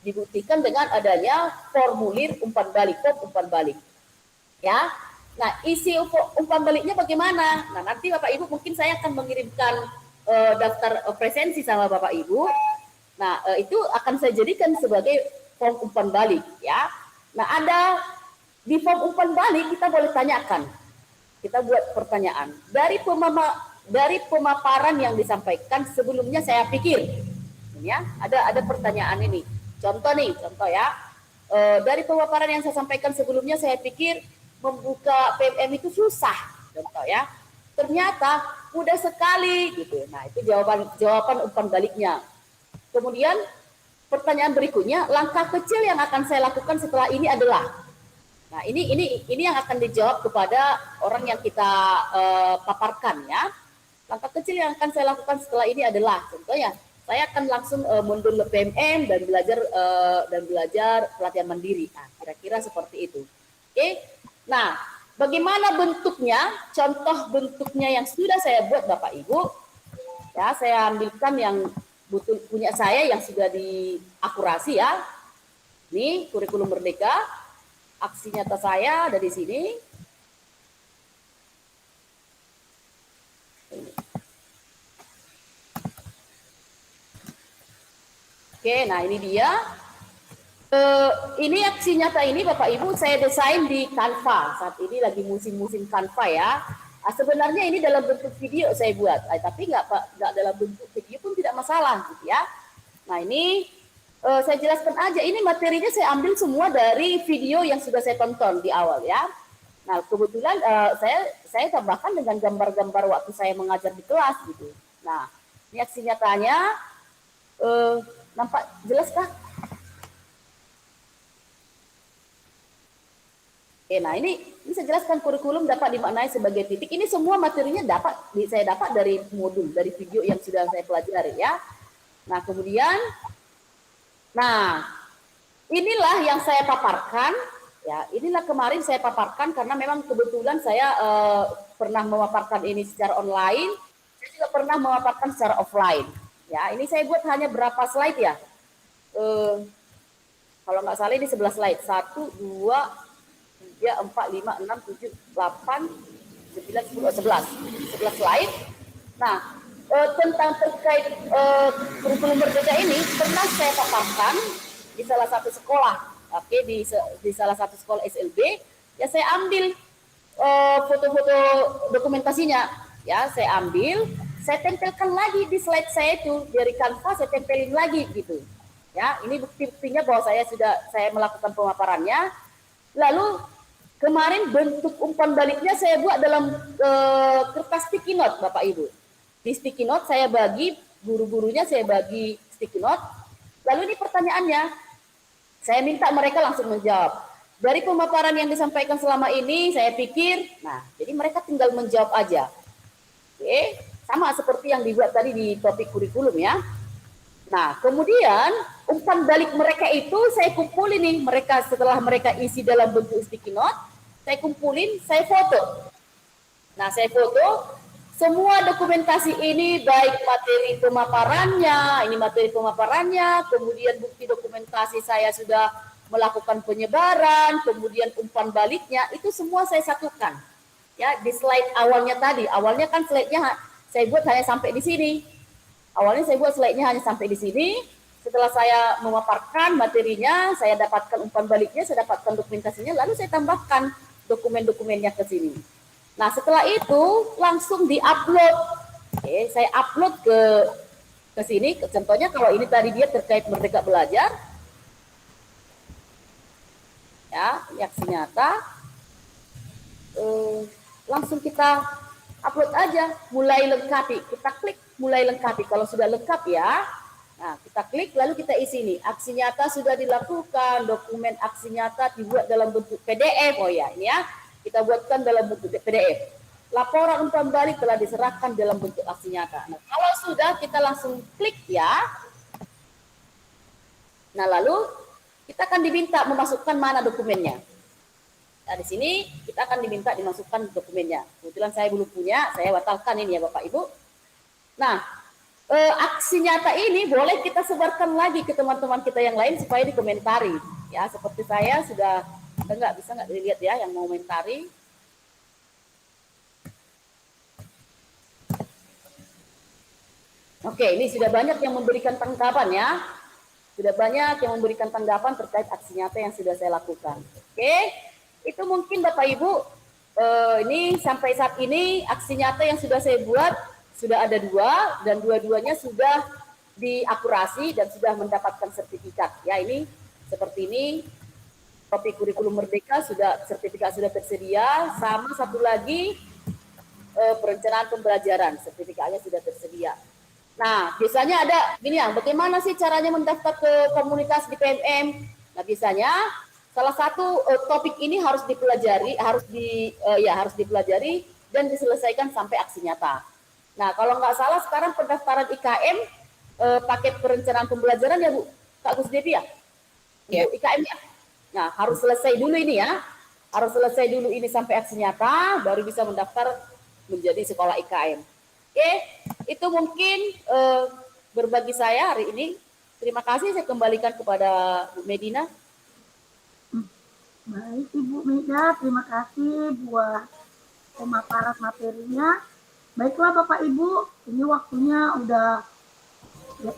Dibuktikan dengan adanya formulir umpan balik, form umpan balik. Ya. Nah, isi umpan baliknya bagaimana? Nah, nanti Bapak Ibu mungkin saya akan mengirimkan daftar presensi sama Bapak Ibu. Nah, itu akan saya jadikan sebagai form umpan balik, ya. Nah, ada di form umpan balik kita boleh tanyakan. Kita buat pertanyaan. Dari pemaparan yang disampaikan sebelumnya saya pikir, ya, ada pertanyaan ini. Contoh ya. Dari pemaparan yang saya sampaikan sebelumnya saya pikir membuka PMM itu susah, contoh ya. Ternyata mudah sekali gitu. Nah, itu jawaban umpan baliknya. Kemudian pertanyaan berikutnya, langkah kecil yang akan saya lakukan setelah ini adalah. Nah, ini yang akan dijawab kepada orang yang kita paparkan ya. Langkah kecil yang akan saya lakukan setelah ini adalah, contohnya, saya akan langsung mundur ke PMM dan belajar pelatihan mandiri. Nah, kira-kira seperti itu. Oke. Nah, bagaimana bentuknya? Contoh bentuknya yang sudah saya buat Bapak Ibu. Ya, saya ambilkan yang punya saya yang sudah diakurasi ya. Ini kurikulum Merdeka. Aksi nyata saya ada di sini. Oke, nah ini dia. Ini aksi nyata ini Bapak Ibu saya desain di Canva. Saat ini lagi musim-musim Canva ya. Sebenarnya ini dalam bentuk video saya buat, tapi nggak dalam bentuk video pun tidak masalah, gitu ya. Nah ini saya jelaskan aja. Ini materinya saya ambil semua dari video yang sudah saya tonton di awal ya. Nah kebetulan saya tambahkan dengan gambar-gambar waktu saya mengajar di kelas gitu. Nah ini aksi nyatanya. Nampak jelas kah? Oke, nah ini saya jelaskan kurikulum dapat dimaknai sebagai titik. Ini semua materinya saya dapat dari modul, dari video yang sudah saya pelajari ya. Nah kemudian, inilah yang saya paparkan. Ya, inilah kemarin saya paparkan karena memang kebetulan saya pernah memaparkan ini secara online. Saya juga pernah memaparkan secara offline. Ya, ini saya buat hanya berapa slide ya? Kalau nggak salah ini 11 slide. 1, 2, 3, 4, 5, 6, 7, 8, 9, 10, 11 slide. Nah, tentang terkait kurikulum Merdeka ini pernah saya paparkan di salah satu sekolah. Oke, di salah satu sekolah SLB. Ya, saya ambil foto-foto dokumentasinya. Ya, saya ambil. Saya tempelkan lagi di slide saya itu dari Canva, saya tempelin lagi gitu. Ya, ini bukti-buktinya bahwa saya melakukan pemaparannya. Lalu kemarin bentuk umpan baliknya saya buat dalam kertas sticky note, Bapak Ibu. Di sticky note saya bagi guru-gurunya, saya bagi sticky note. Lalu ini pertanyaannya, saya minta mereka langsung menjawab. Dari pemaparan yang disampaikan selama ini, saya pikir, nah, jadi mereka tinggal menjawab aja. Oke. Sama seperti yang dibuat tadi di topik kurikulum ya. Nah, kemudian umpan balik mereka itu saya kumpulin nih, setelah mereka isi dalam bentuk sticky note, saya kumpulin, saya foto. Nah, saya foto semua dokumentasi ini, baik materi pemaparannya, kemudian bukti dokumentasi saya sudah melakukan penyebaran, kemudian umpan baliknya, itu semua saya satukan. Ya, di slide awalnya tadi, awalnya kan slide-nya saya buat hanya sampai di sini. Awalnya saya buat slide-nya hanya sampai di sini. Setelah saya memaparkan materinya, saya dapatkan umpan baliknya, saya dapatkan dokumentasinya, lalu saya tambahkan dokumen-dokumennya ke sini. Nah, setelah itu langsung di-upload. Oke, saya upload ke sini. Contohnya kalau ini tadi dia terkait Merdeka Belajar. Ya, ini aksi nyata. Langsung kita upload aja, mulai lengkapi. Kita klik mulai lengkapi. Kalau sudah lengkap ya, nah kita klik lalu kita isi nih. Aksi nyata sudah dilakukan, dokumen aksi nyata dibuat dalam bentuk PDF. Oh ya, ini ya. Kita buatkan dalam bentuk PDF. Laporan umpan balik telah diserahkan dalam bentuk aksi nyata. Nah, kalau sudah kita langsung klik ya. Nah, lalu kita akan diminta memasukkan mana dokumennya. Nah, di sini kita akan diminta dimasukkan dokumennya. Kebetulan saya belum punya, saya batalkan ini ya Bapak Ibu. Nah, aksi nyata ini boleh kita sebarkan lagi ke teman-teman kita yang lain supaya dikomentari. Ya, seperti saya sudah, bisa nggak dilihat ya yang mau komentari. Oke, ini sudah banyak yang memberikan tanggapan ya. Sudah banyak yang memberikan tanggapan terkait aksi nyata yang sudah saya lakukan. Oke, itu mungkin Bapak Ibu, ini sampai saat ini aksi nyata yang sudah saya buat sudah ada 2 dan dua-duanya sudah diakurasi dan sudah mendapatkan sertifikat. Ya, ini seperti ini. Topik kurikulum merdeka sudah sertifikat sudah tersedia, sama satu lagi perencanaan pembelajaran, sertifikatnya sudah tersedia. Nah, biasanya ada gini ya, bagaimana sih caranya mendaftar ke komunitas di PMM? Nah, biasanya salah satu topik ini harus dipelajari, harus dipelajari dan diselesaikan sampai aksi nyata. Nah, kalau nggak salah sekarang pendaftaran IKM paket perencanaan pembelajaran ya Bu, Kak Gus Devi ya? Ya. Untuk IKM ya? Nah, harus selesai dulu ini ya. Harus selesai dulu ini sampai aksi nyata, baru bisa mendaftar menjadi sekolah IKM. Oke, itu mungkin berbagi saya hari ini. Terima kasih, saya kembalikan kepada Bu Medina. Baik Ibu Meda, terima kasih buat pemaparan materinya. Baiklah Bapak Ibu, ini waktunya udah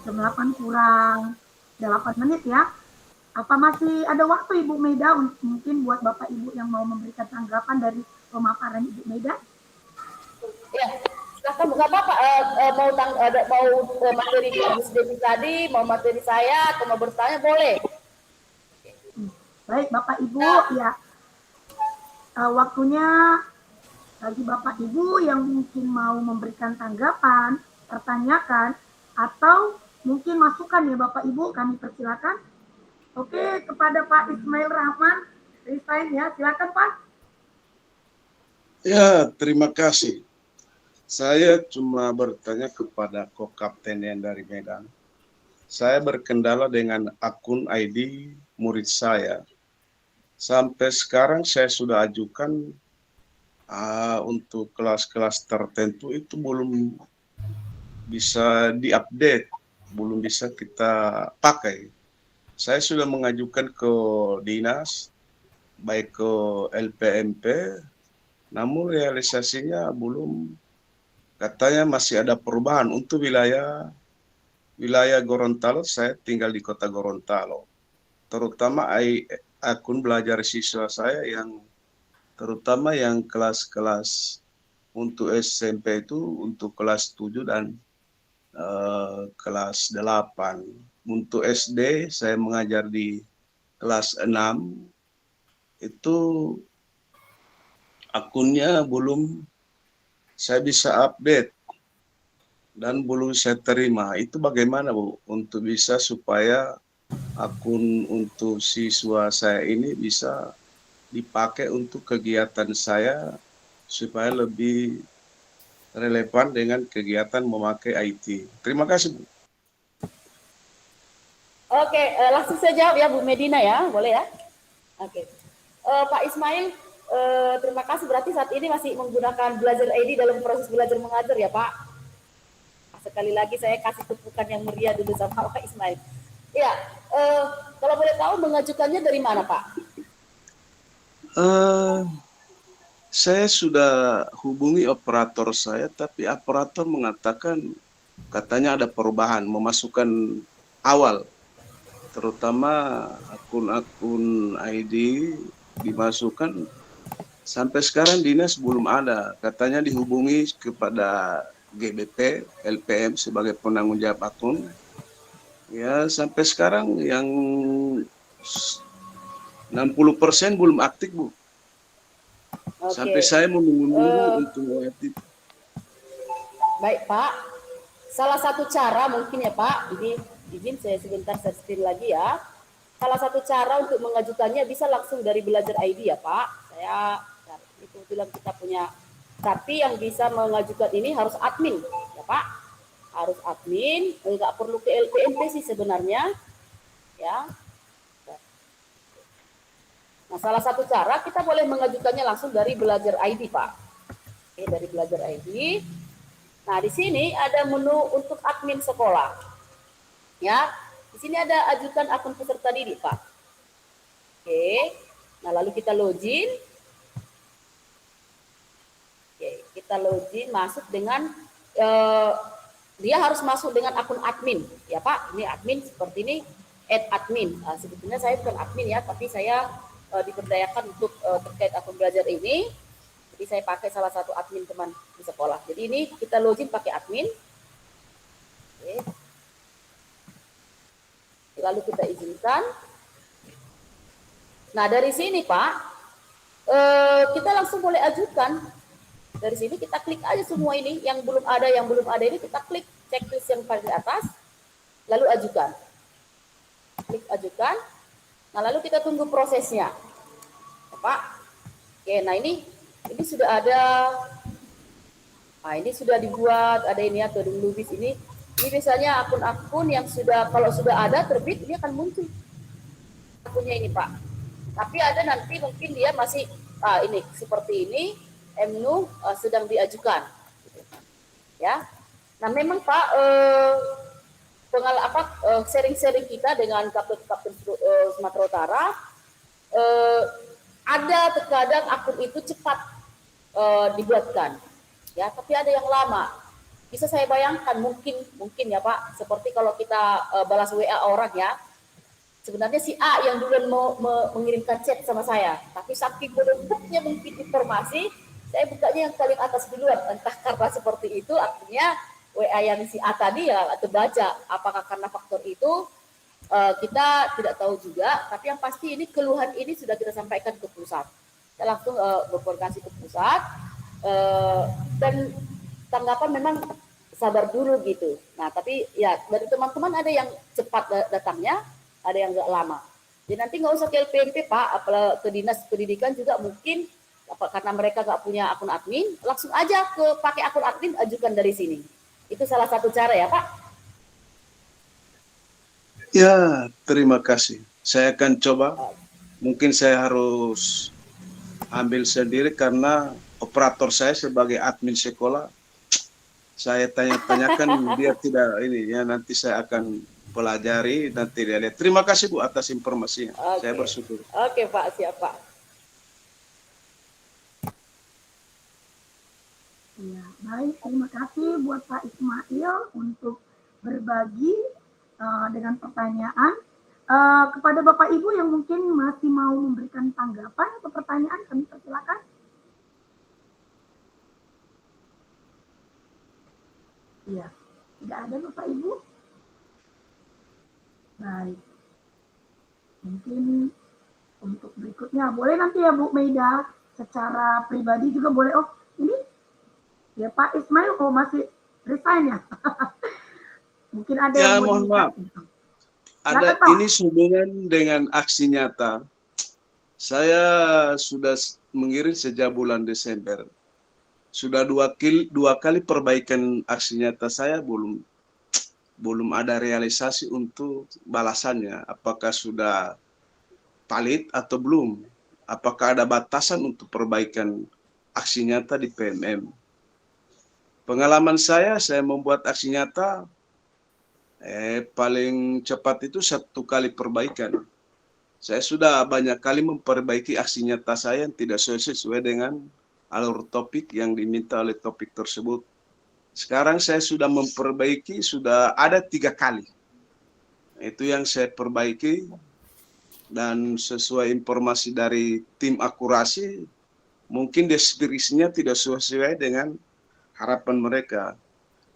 jam 8 kurang 8 menit ya. Apa masih ada waktu Ibu Meda mungkin buat Bapak Ibu yang mau memberikan tanggapan dari pemaparan Ibu Meda? Ya, silahkan bukan apa-apa, mau materi Gus Devi tadi, mau materi saya atau mau bertanya boleh. Baik Bapak Ibu, ya waktunya bagi Bapak Ibu yang mungkin mau memberikan tanggapan, pertanyakan, atau mungkin masukan ya Bapak Ibu, kami persilakan. Oke, kepada Pak Ismail Rahman, resign ya, silakan Pak. Ya, terima kasih. Saya cuma bertanya kepada Kokapten yang dari Medan. Saya berkendala dengan akun ID murid saya. Sampai sekarang saya sudah ajukan untuk kelas-kelas tertentu itu belum bisa diupdate, belum bisa kita pakai. Saya sudah mengajukan ke dinas, baik ke LPMP, namun realisasinya belum. Katanya masih ada perubahan untuk wilayah Gorontalo. Saya tinggal di kota Gorontalo, terutama akun belajar siswa saya yang terutama yang kelas-kelas untuk SMP itu untuk kelas 7 dan kelas 8. Untuk SD saya mengajar di kelas 6, itu akunnya belum saya bisa update dan belum saya terima. Itu bagaimana Bu untuk bisa supaya akun untuk siswa saya ini bisa dipakai untuk kegiatan saya supaya lebih relevan dengan kegiatan memakai IT. Terima kasih Bu. Oke, langsung saya jawab ya Bu Medina ya, boleh ya? Oke, Pak Ismail, terima kasih. Berarti saat ini masih menggunakan Belajar ID dalam proses belajar mengajar ya Pak? Sekali lagi saya kasih tepukan yang meriah dulu sama Pak Ismail. Ya, kalau boleh tahu mengajukannya dari mana Pak? Saya sudah hubungi operator saya, tapi operator mengatakan katanya ada perubahan, memasukkan awal, terutama akun-akun ID dimasukkan. Sampai sekarang dinas belum ada, katanya dihubungi kepada GBP, LPM sebagai penanggung jawab akun. Ya, sampai sekarang yang 60% belum aktif Bu. Oke. Sampai saya menunggu untuk aktif. Baik Pak, salah satu cara mungkin ya Pak, ini izin saya sebentar saya screen lagi ya. Salah satu cara untuk mengajukannya bisa langsung dari Belajar ID ya Pak. Saya itu bilang kita punya, tapi yang bisa mengajukan ini harus admin ya Pak. Harus admin, nggak perlu ke LPMP sih sebenarnya ya. Nah, salah satu cara kita boleh mengajukannya langsung dari Belajar ID, Pak. Oke, dari Belajar ID. Nah, di sini ada menu untuk admin sekolah. Ya, di sini ada ajukan akun peserta didik, Pak. Oke, nah lalu kita login. Oke, kita login masuk dengan dia harus masuk dengan akun admin, ya Pak. Ini admin seperti ini, add admin. Sebetulnya saya bukan admin ya, tapi saya diberdayakan untuk terkait akun belajar ini. Jadi saya pakai salah satu admin teman di sekolah. Jadi ini kita login pakai admin. Oke. Lalu kita izinkan. Nah dari sini Pak, kita langsung boleh ajukan. Dari sini kita klik aja semua ini, yang belum ada ini kita klik checklist yang paling atas, lalu ajukan. Klik ajukan. Nah lalu kita tunggu prosesnya, Pak. Oke, nah ini sudah ada. Nah ini sudah dibuat, ada ini atau lubis ini. Ini biasanya akun-akun yang sudah, kalau sudah ada terbit, ini akan muncul akunnya ini Pak. Tapi ada nanti mungkin dia masih ini seperti ini, MNU sedang diajukan, ya. Nah memang Pak sharing-sharing kita dengan Kapten Sumatera Utara, ada terkadang akun itu cepat dibuatkan, ya. Tapi ada yang lama. Bisa saya bayangkan mungkin ya Pak, seperti kalau kita balas WA orang ya. Sebenarnya si A yang duluan mau mengirimkan chat sama saya, tapi saking menumpuknya mungkin informasi, saya bukanya yang paling atas duluan. Entah karena seperti itu, artinya WA yang si A tadi ya terbaca. Apakah karena faktor itu, kita tidak tahu juga. Tapi yang pasti ini keluhan ini sudah kita sampaikan ke pusat. Kita langsung berkoordinasi ke pusat, dan tanggapan memang sabar dulu gitu. Nah tapi ya dari teman-teman ada yang cepat datangnya, ada yang nggak lama. Jadi nanti nggak usah ke LPMP Pak, apalagi ke Dinas Pendidikan juga mungkin karena mereka nggak punya akun admin, langsung aja pakai akun admin, ajukan dari sini. Itu salah satu cara ya Pak. Ya, terima kasih. Saya akan coba. Mungkin saya harus ambil sendiri karena operator saya sebagai admin sekolah, saya tanya-tanyakan dia tidak ini ya, nanti saya akan pelajari, nanti dia lihat. Terima kasih Bu atas informasinya. Oke. Saya bersyukur. Oke Pak, siap Pak. Ya, baik, terima kasih buat Pak Ismail untuk berbagi dengan pertanyaan. Kepada Bapak Ibu yang mungkin masih mau memberikan tanggapan atau pertanyaan, kami persilakan. Iya, tidak ada Bapak Ibu. Baik. Mungkin untuk berikutnya boleh nanti ya Bu Meida secara pribadi juga boleh. Oh ini ya Pak Ismail masih resign ya. Mungkin ada ya, yang mohon maaf. Ada ini hubungan dengan aksi nyata. Saya sudah mengirim sejak bulan Desember. Sudah dua kali perbaikan aksi nyata saya, belum ada realisasi untuk balasannya. Apakah sudah valid atau belum? Apakah ada batasan untuk perbaikan aksi nyata di PMM? Pengalaman saya membuat aksi nyata paling cepat itu 1 kali perbaikan. Saya sudah banyak kali memperbaiki aksi nyata saya yang tidak sesuai dengan alur topik yang diminta oleh topik tersebut. Sekarang saya sudah memperbaiki, sudah ada 3 kali. Itu yang saya perbaiki, dan sesuai informasi dari tim akurasi, mungkin deskripsinya tidak sesuai dengan harapan mereka.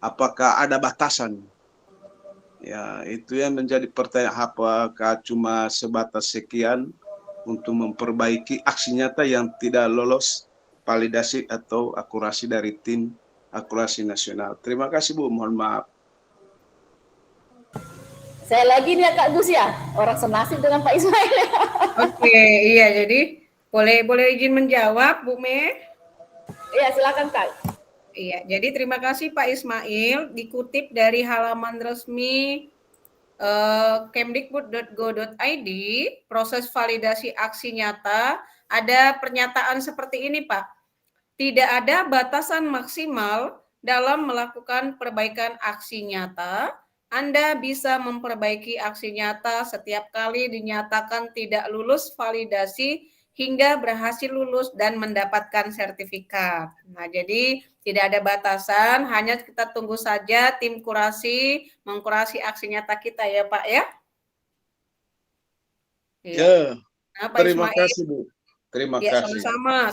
Apakah ada batasan? Ya, itu yang menjadi pertanyaan, apakah cuma sebatas sekian untuk memperbaiki aksi nyata yang tidak lolos validasi atau akurasi dari tim akurasi nasional. Terima kasih Bu, mohon maaf. Saya lagi nih Kak Gus ya, orang senasib dengan Pak Ismail. Oke, iya, jadi boleh izin menjawab Bu Me? Iya, silakan Kak. Iya, jadi terima kasih Pak Ismail. Dikutip dari halaman resmi kemdikbud.go.id, proses validasi aksi nyata, ada pernyataan seperti ini, Pak. Tidak ada batasan maksimal dalam melakukan perbaikan aksi nyata. Anda bisa memperbaiki aksi nyata setiap kali dinyatakan tidak lulus validasi hingga berhasil lulus dan mendapatkan sertifikat. Nah, jadi tidak ada batasan, hanya kita tunggu saja tim kurasi mengkurasi aksi nyata kita ya Pak ya. Ya, Nah, Pak terima Ismail. kasih Bu. Terima Ya, kasih.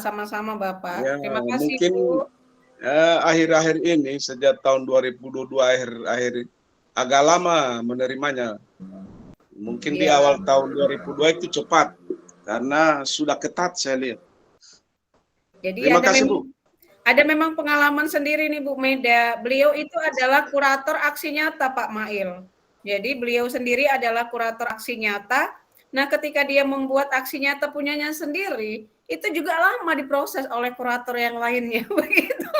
sama-sama Bapak. Ya, Terima kasih mungkin Bu. akhir-akhir ini sejak tahun 2022 akhir agak lama menerimanya. Mungkin di Ya. awal tahun 2002 itu cepat karena sudah ketat saya lihat. Jadi Terima kasih Bu. ada memang pengalaman sendiri nih Bu Meda. Beliau itu adalah kurator aksi nyata Pak Mail. Jadi beliau sendiri adalah kurator aksi nyata. Nah, ketika dia membuat aksi nyata punyanya sendiri, itu juga lama diproses oleh kurator yang lainnya begitu.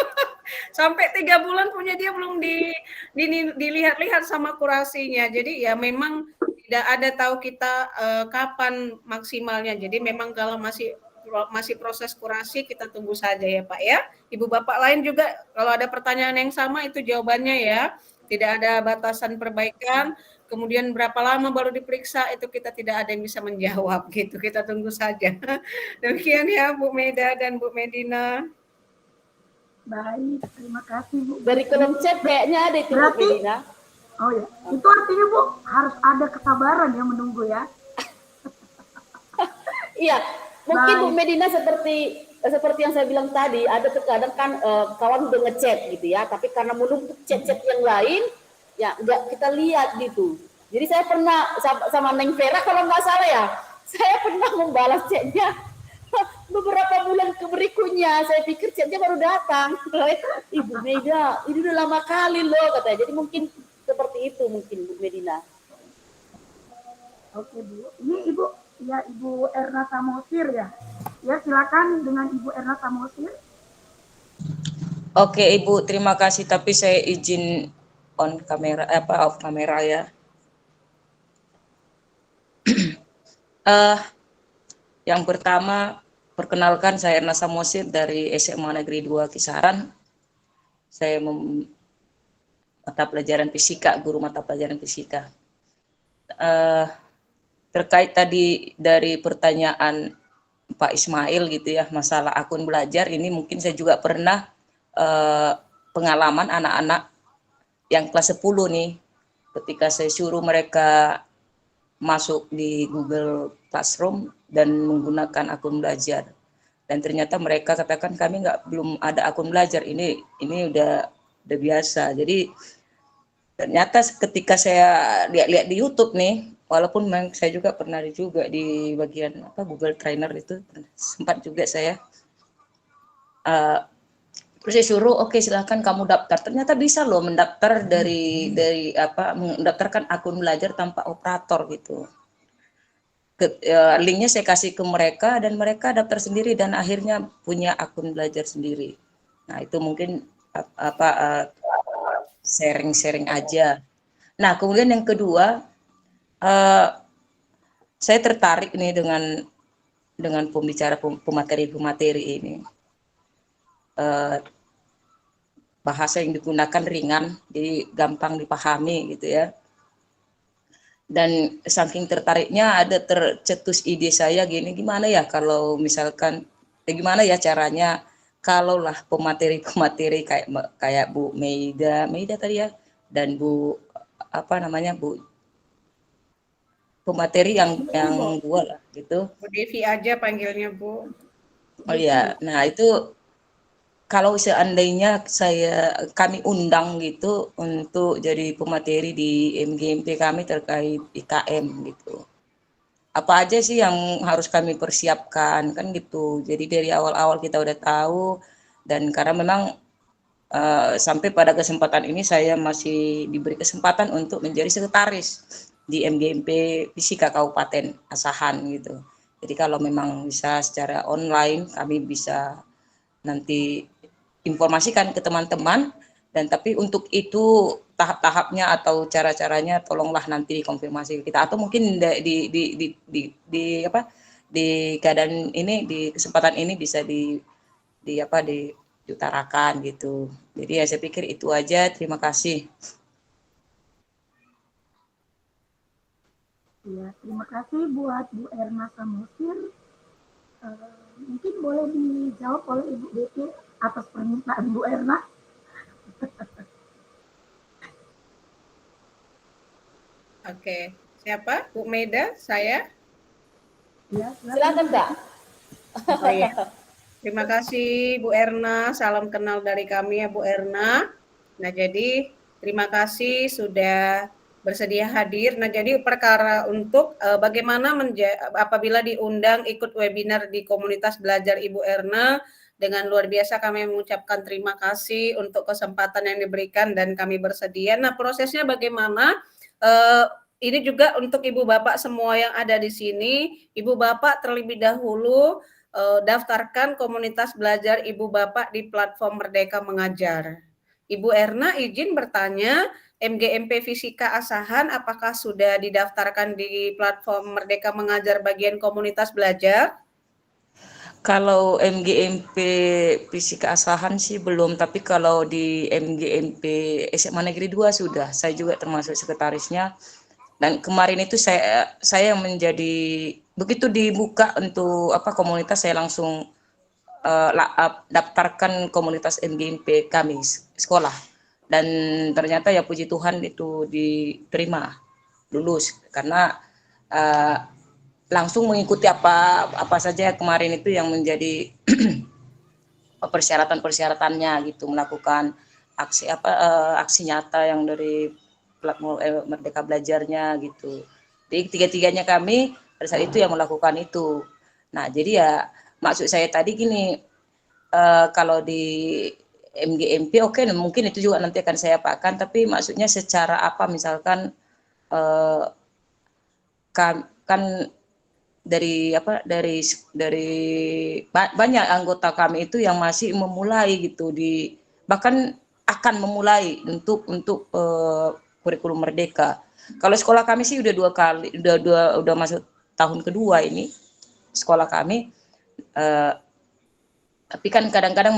Sampai 3 bulan punya dia belum dilihat-lihat sama kurasinya. Jadi ya memang tidak ada tahu kita kapan maksimalnya. Jadi memang kalau masih proses kurasi, kita tunggu saja ya Pak ya. Ibu Bapak lain juga kalau ada pertanyaan yang sama itu jawabannya ya. Tidak ada batasan perbaikan, kemudian berapa lama baru diperiksa itu kita tidak ada yang bisa menjawab gitu. Kita tunggu saja. Demikian ya Bu Meda dan Bu Medina. Baik, terima kasih Bu. Dari kolom chat kayaknya ada itu Bu Medina. Oh ya, itu artinya Bu harus ada kesabaran yang menunggu ya. Iya, mungkin Bu Medina seperti yang saya bilang tadi, ada terkadang kan kawan udah ngechat gitu ya, tapi karena menumpuk chat-chat yang lain, ya nggak kita lihat gitu. Jadi saya pernah sama Neng Vera kalau nggak salah ya, saya pernah membalas chatnya beberapa bulan berikutnya. Saya pikir chatnya baru datang. Ibu Meda, ini udah lama kali loh katanya. Jadi mungkin seperti itu mungkin Bu Medina. Oke Bu, ini Ibu Erna Samosir ya. Ya, silakan dengan Ibu Erna Samosir. Oke Ibu, terima kasih. Tapi saya izin on kamera, off kamera ya. Yang pertama, perkenalkan saya Erna Samosir dari SMA Negeri 2 Kisaran. Saya mata pelajaran fisika, guru mata pelajaran fisika. Terkait tadi dari pertanyaan Pak Ismail gitu ya, masalah akun belajar ini mungkin saya juga pernah pengalaman anak-anak yang kelas 10 nih, ketika saya suruh mereka masuk di Google Classroom dan menggunakan akun belajar, dan ternyata mereka katakan kami belum ada akun belajar, ini udah biasa. Jadi ternyata ketika saya lihat di YouTube nih, walaupun saya juga pernah juga di bagian Google Trainer itu sempat juga saya terus saya suruh oke, silahkan kamu daftar. Ternyata bisa loh mendaftar dari mendaftarkan akun belajar tanpa operator gitu. Linknya saya kasih ke mereka dan mereka daftar sendiri dan akhirnya punya akun belajar sendiri. Nah itu mungkin sharing aja. Nah kemudian yang kedua, saya tertarik nih dengan pembicara pemateri ini. Bahasa yang digunakan ringan, jadi gampang dipahami gitu ya. Dan saking tertariknya ada tercetus ide saya gimana ya kalau misalkan gimana ya caranya kalau lah pemateri kayak Bu Meida tadi ya, dan Bu pemateri yang dua lah gitu. Bu Devi aja panggilnya Bu. Oh iya, nah itu kalau seandainya kami undang gitu untuk jadi pemateri di MGMP kami terkait IKM gitu. Apa aja sih yang harus kami persiapkan kan gitu. Jadi dari awal-awal kita udah tahu, dan karena memang sampai pada kesempatan ini saya masih diberi kesempatan untuk menjadi sekretaris di MGMP Fisika Kabupaten Asahan gitu. Jadi kalau memang bisa secara online kami bisa nanti informasikan ke teman-teman Dan tapi untuk itu tahap-tahapnya atau cara-caranya tolonglah nanti dikonfirmasi kita, atau mungkin di keadaan ini, di kesempatan ini bisa diutarakan gitu. Jadi ya saya pikir itu aja. Terima kasih. Ya, terima kasih buat Bu Erna Samosir. Mungkin boleh dijawab oleh Ibu Betty atas permintaan Bu Erna. Oke, siapa? Bu Meda, saya? Ya, Silakan Mbak. Oh iya. Terima kasih Bu Erna, salam kenal dari kami ya Bu Erna. Nah jadi terima kasih sudah bersedia hadir. Nah jadi perkara untuk bagaimana apabila diundang ikut webinar di komunitas belajar Ibu Erna, dengan luar biasa kami mengucapkan terima kasih untuk kesempatan yang diberikan dan kami bersedia. Nah prosesnya bagaimana? Ini juga untuk Ibu Bapak semua yang ada di sini. Ibu Bapak terlebih dahulu daftarkan komunitas belajar Ibu Bapak di platform Merdeka Mengajar. Ibu Erna izin bertanya, MGMP Fisika Asahan apakah sudah didaftarkan di platform Merdeka Mengajar bagian komunitas belajar? Kalau MGMP Fisika Asahan sih belum, tapi kalau di MGMP SMA Negeri 2 sudah. Saya juga termasuk sekretarisnya. Dan kemarin itu saya menjadi, begitu dibuka untuk komunitas, saya langsung daftarkan komunitas MGMP kami sekolah, dan ternyata ya puji Tuhan itu diterima, lulus, karena langsung mengikuti apa saja kemarin itu yang menjadi persyaratan-persyaratannya gitu, melakukan aksi nyata yang dari Merdeka Belajarnya gitu. Jadi tiga-tiganya kami pada saat itu yang melakukan itu. Nah jadi ya maksud saya tadi gini, kalau di MGMP oke, mungkin itu juga nanti akan saya apakan, tapi maksudnya secara apa, misalkan kan dari banyak anggota kami itu yang masih memulai gitu, bahkan akan memulai untuk kurikulum Merdeka. Kalau sekolah kami sih udah 2 kali, udah masuk tahun kedua ini sekolah kami. Tapi kan kadang-kadang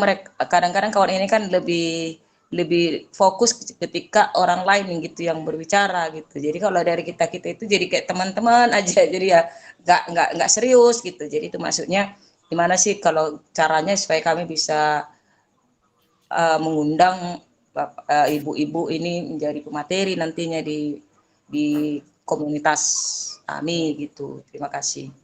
kawan ini kan lebih fokus ketika orang lain gitu yang berbicara gitu. Jadi kalau dari kita itu jadi kayak teman-teman aja, jadi ya nggak serius gitu. Jadi itu maksudnya gimana sih kalau caranya supaya kami bisa mengundang ibu-ibu ini menjadi pemateri nantinya di komunitas kami gitu. Terima kasih.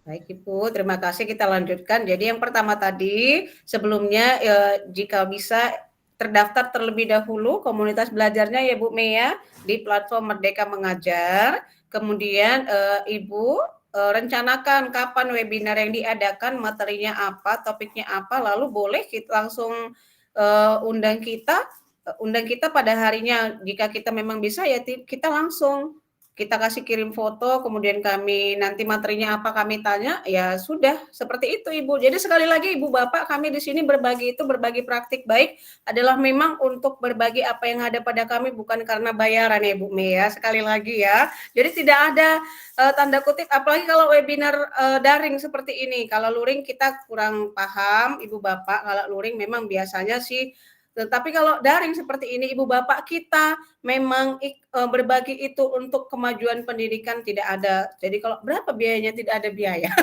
Baik Ibu, terima kasih, kita lanjutkan. Jadi yang pertama tadi, sebelumnya jika bisa terdaftar terlebih dahulu komunitas belajarnya ya Bu Mea di platform Merdeka Mengajar. Kemudian Ibu rencanakan kapan webinar yang diadakan, materinya apa, topiknya apa, lalu boleh kita langsung undang kita pada harinya. Jika kita memang bisa ya kita langsung kita kasih kirim foto, kemudian kami nanti materinya apa kami tanya, ya sudah seperti itu Ibu. Jadi sekali lagi Ibu Bapak, kami di sini berbagi praktik baik adalah memang untuk berbagi apa yang ada pada kami, bukan karena bayaran ya Bu Mea. Sekali lagi ya. Jadi tidak ada tanda kutip, apalagi kalau webinar daring seperti ini. Kalau luring kita kurang paham Ibu Bapak, kalau luring memang biasanya sih. Tetapi kalau daring seperti ini, Ibu Bapak kita memang berbagi itu untuk kemajuan pendidikan, tidak ada. Jadi kalau berapa biayanya? Tidak ada biaya.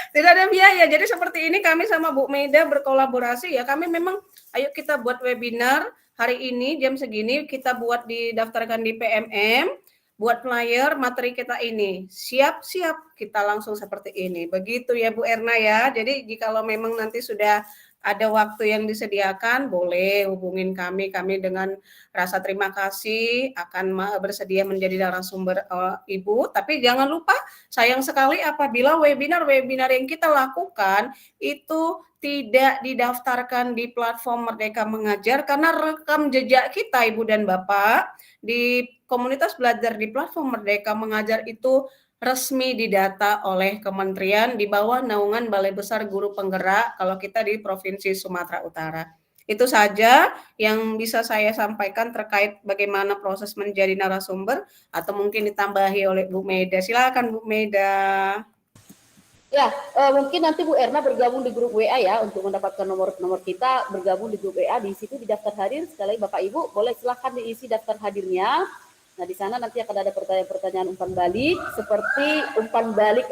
Tidak ada biaya. Jadi seperti ini kami sama Bu Meda berkolaborasi ya. Kami memang ayo kita buat webinar hari ini jam segini, kita buat didaftarkan di PMM, buat flyer materi kita ini. Siap-siap kita langsung seperti ini. Begitu ya Bu Erna ya. Jadi jikalau memang nanti sudah ada waktu yang disediakan, boleh hubungin kami. Kami dengan rasa terima kasih akan bersedia menjadi narasumber Ibu. Tapi jangan lupa, sayang sekali apabila webinar yang kita lakukan itu tidak didaftarkan di platform Merdeka Mengajar, karena rekam jejak kita Ibu dan Bapak di komunitas belajar di platform Merdeka Mengajar itu resmi didata oleh kementerian di bawah naungan Balai Besar Guru Penggerak kalau kita di Provinsi Sumatera Utara. Itu saja yang bisa saya sampaikan terkait bagaimana proses menjadi narasumber, atau mungkin ditambahi oleh Bu Meda. Silakan Bu Meda. Ya, mungkin nanti Bu Erna bergabung di grup WA ya untuk mendapatkan nomor kita, bergabung di grup WA. Di situ di daftar hadir, sekali lagi Bapak Ibu boleh silahkan diisi daftar hadirnya. Nah, di sana nanti akan ada pertanyaan-pertanyaan umpan balik, seperti umpan balik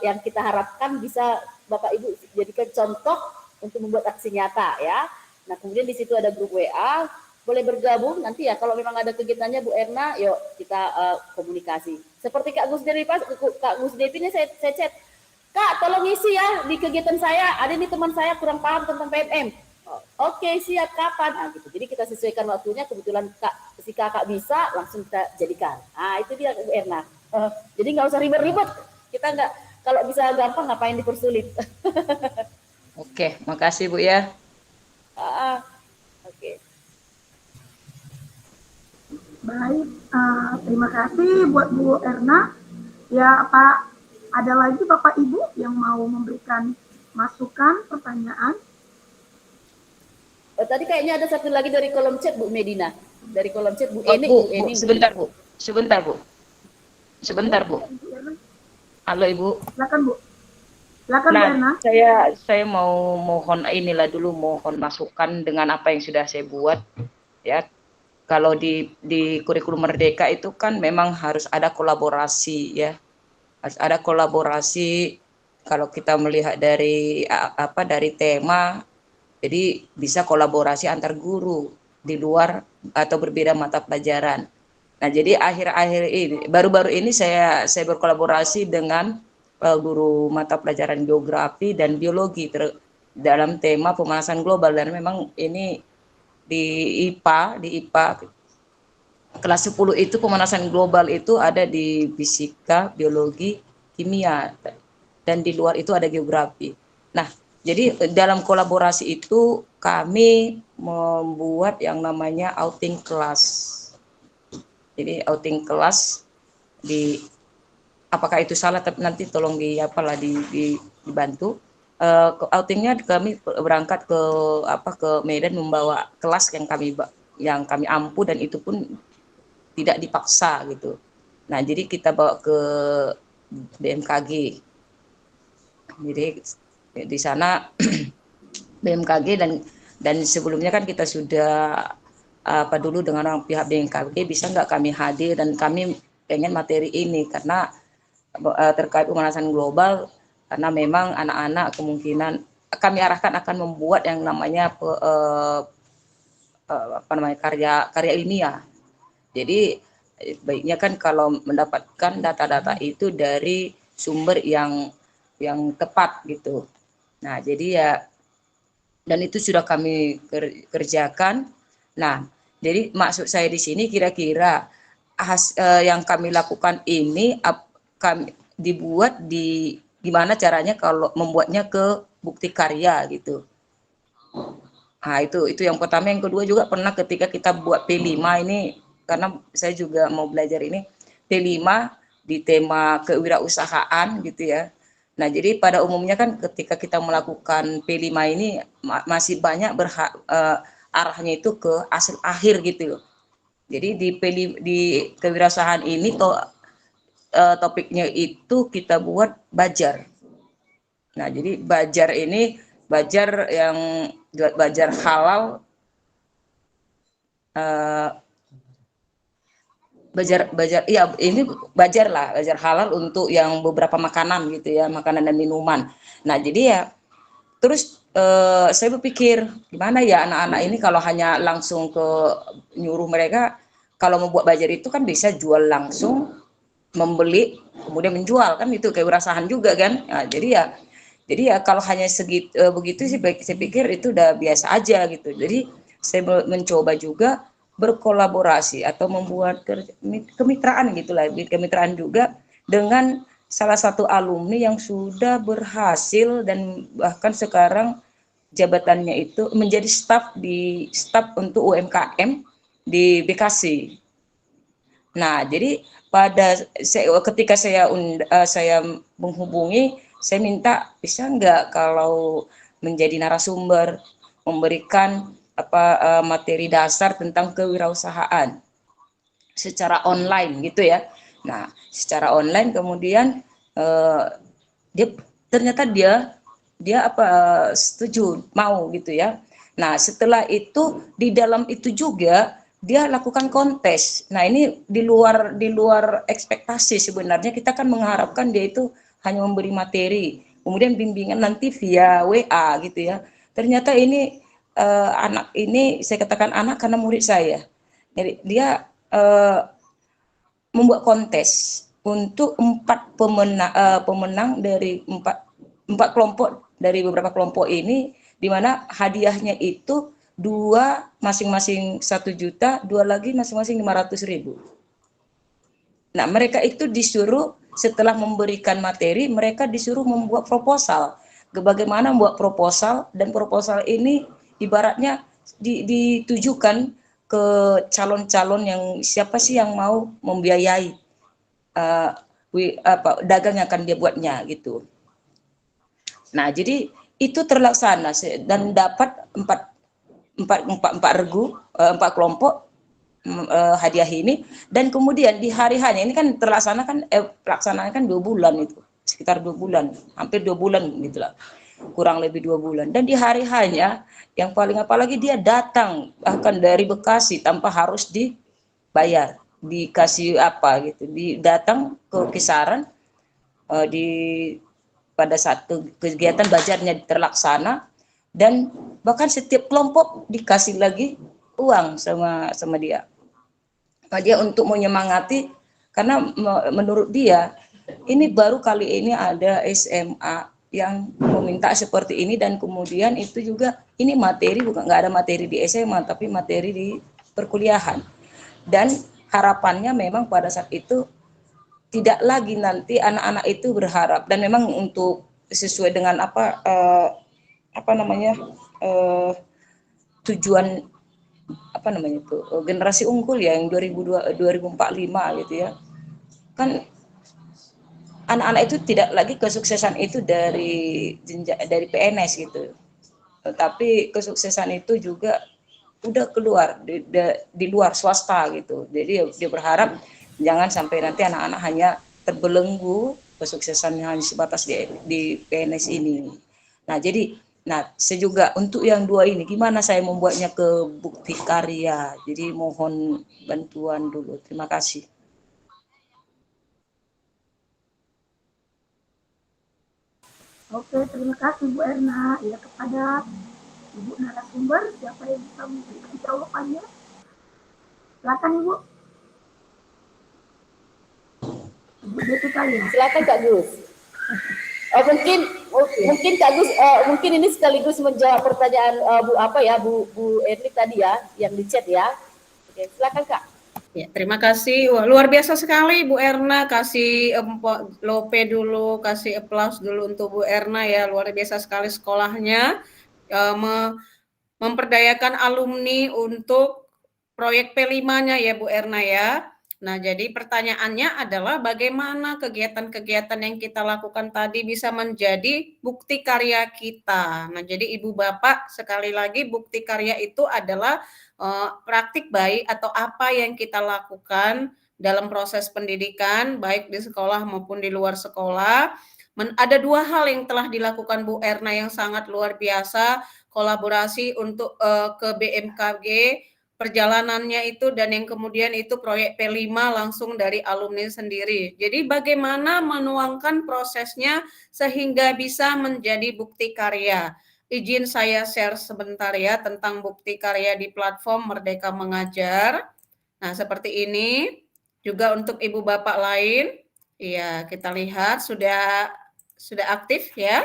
yang kita harapkan bisa Bapak Ibu jadikan contoh untuk membuat aksi nyata ya. Nah, kemudian di situ ada grup WA, boleh bergabung nanti ya. Kalau memang ada kegiatannya Bu Erna, yuk kita komunikasi. Seperti Kak Gus Devi ini saya chat, Kak, tolong isi ya di kegiatan saya. Ada nih teman saya kurang paham tentang PMM. Oke, siap, kapan? Nah, gitu. Jadi kita sesuaikan waktunya. Kebetulan si kakak bisa, langsung kita jadikan. Nah, itu dia Bu Erna. Jadi nggak usah ribet-ribet. Kita nggak, kalau bisa gampang ngapain dipersulit. Oke, makasih Bu ya. Oke. Baik, terima kasih buat Bu Erna. Ya, Pak, ada lagi Bapak Ibu yang mau memberikan masukan, pertanyaan? Tadi kayaknya ada satu lagi dari kolom chat Bu Medina. Dari kolom chat Bu Oh, Eni. Bu, Bu Eni. sebentar Bu. Sebentar Bu. Halo Ibu. Silakan Bu. Silakan Bu Erna. Nah, saya mau mohon mohon masukan dengan apa yang sudah saya buat ya. Kalau di kurikulum Merdeka itu kan memang harus ada kolaborasi ya. Harus ada kolaborasi. Kalau kita melihat dari dari tema, jadi bisa kolaborasi antar guru di luar atau berbeda mata pelajaran. Nah, jadi akhir-akhir ini, baru-baru ini saya berkolaborasi dengan guru mata pelajaran geografi dan biologi dalam tema pemanasan global, dan memang ini di IPA kelas 10 itu pemanasan global itu ada di fisika, biologi, kimia, dan di luar itu ada geografi. Nah, jadi dalam kolaborasi itu kami membuat yang namanya outing class. Jadi outing kelas apakah itu salah, tapi nanti tolong dibantu. Outingnya kami berangkat ke Medan membawa kelas yang kami ampu, dan itu pun tidak dipaksa gitu. Nah, jadi kita bawa ke BMKG. Jadi di sana BMKG dan sebelumnya kan kita sudah dulu dengan pihak BMKG, bisa nggak kami hadir, dan kami pengen materi ini karena terkait pemanasan global, karena memang anak-anak kemungkinan kami arahkan akan membuat yang namanya karya ilmiah. Jadi baiknya kan kalau mendapatkan data-data itu dari sumber yang tepat gitu. Nah, jadi ya, dan itu sudah kami kerjakan. Nah, jadi maksud saya di sini kira-kira yang kami lakukan ini kami dibuat gimana caranya kalau membuatnya ke bukti karya gitu. Nah, itu yang pertama. Yang kedua juga pernah ketika kita buat P5 ini, karena saya juga mau belajar ini P5 di tema kewirausahaan gitu ya. Nah, jadi pada umumnya kan ketika kita melakukan P5 ini masih banyak arahnya itu ke hasil akhir gitu. Jadi di kewirausahaan ini topiknya itu kita buat Bajar. Nah, jadi Bajar ini Bajar halal, ini Bajar halal untuk yang beberapa makanan gitu ya, makanan dan minuman. Nah, jadi ya terus saya berpikir gimana ya anak-anak ini kalau hanya langsung ke nyuruh mereka, kalau membuat Bajar itu kan bisa jual langsung, membeli kemudian menjual, kan itu kewirausahaan juga kan. Nah, jadi ya kalau hanya begitu sih saya pikir itu udah biasa aja gitu. Jadi saya mencoba juga berkolaborasi atau membuat kemitraan gitulah, kemitraan juga dengan salah satu alumni yang sudah berhasil dan bahkan sekarang jabatannya itu menjadi staf untuk UMKM di Bekasi. Nah, jadi ketika saya menghubungi, saya minta bisa nggak kalau menjadi narasumber memberikan materi dasar tentang kewirausahaan secara online gitu ya. Nah, secara online kemudian dia ternyata dia setuju mau gitu ya. Nah, setelah itu di dalam itu juga dia lakukan kontes. Nah, ini di luar ekspektasi sebenarnya. Kita kan mengharapkan dia itu hanya memberi materi, kemudian bimbingan nanti via WA gitu ya. Ternyata ini anak ini, saya katakan anak karena murid saya. Jadi dia membuat kontes untuk 4 pemenang dari 4 kelompok dari beberapa kelompok ini, di mana hadiahnya itu 2 masing-masing 1 juta, 2 lagi masing-masing 500.000. Nah, mereka itu disuruh setelah memberikan materi, mereka disuruh membuat proposal. Bagaimana membuat proposal, dan proposal ini ibaratnya ditujukan ke calon-calon yang siapa sih yang mau membiayai dagang yang akan dia buatnya gitu. Nah, jadi itu terlaksana dan dapat 4 kelompok hadiah ini, dan kemudian di hari hanya ini kan pelaksanaan kan 2 bulan itu, sekitar 2 bulan, hampir 2 bulan gitulah, kurang lebih 2 bulan. Dan di hari hanya yang paling apalagi dia datang bahkan dari Bekasi tanpa harus dibayar, dikasih apa gitu, datang ke Kisaran pada saat kegiatan belajarnya terlaksana, dan bahkan setiap kelompok dikasih lagi uang sama dia. Dia untuk menyemangati, karena menurut dia ini baru kali ini ada SMA yang meminta seperti ini, dan kemudian itu juga ini materi nggak ada materi di SMA tapi materi di perkuliahan, dan harapannya memang pada saat itu tidak lagi nanti anak-anak itu berharap, dan memang untuk sesuai dengan tujuan generasi unggul ya, yang 2045 gitu ya, kan anak-anak itu tidak lagi kesuksesan itu dari PNS gitu, tapi kesuksesan itu juga udah keluar di luar swasta gitu. Jadi dia berharap jangan sampai nanti anak-anak hanya terbelenggu kesuksesannya hanya sebatas di PNS ini. Nah, saya juga untuk yang 2 ini, gimana saya membuatnya ke bukti karya. Jadi mohon bantuan dulu. Terima kasih. Oke, terima kasih Bu Erna. Ya, kepada Ibu narasumber, siapa yang bisa memberikan jawabannya? Silakan Ibu. Ibu Deti kali ya. Silakan Kak Gus. Mungkin Kak Gus, mungkin ini sekaligus menjawab pertanyaan Bu Erni tadi ya, yang di chat ya. Oke, silakan Kak. Ya, terima kasih. Wah, luar biasa sekali Bu Erna, kasih lope dulu, kasih applause dulu untuk Bu Erna ya. Luar biasa sekali sekolahnya memperdayakan alumni untuk proyek P5-nya ya Bu Erna ya. Nah, jadi pertanyaannya adalah bagaimana kegiatan-kegiatan yang kita lakukan tadi bisa menjadi bukti karya kita. Nah, jadi Ibu Bapak, sekali lagi bukti karya itu adalah praktik baik atau apa yang kita lakukan dalam proses pendidikan, baik di sekolah maupun di luar sekolah. Ada 2 hal yang telah dilakukan Bu Erna yang sangat luar biasa, kolaborasi untuk ke BMKG, perjalanannya itu, dan yang kemudian itu proyek P5 langsung dari alumni sendiri. Jadi bagaimana menuangkan prosesnya sehingga bisa menjadi bukti karya. Izin saya share sebentar ya tentang bukti karya di platform Merdeka Mengajar. Nah, seperti ini. Juga untuk Ibu Bapak lain. Iya, kita lihat sudah aktif ya.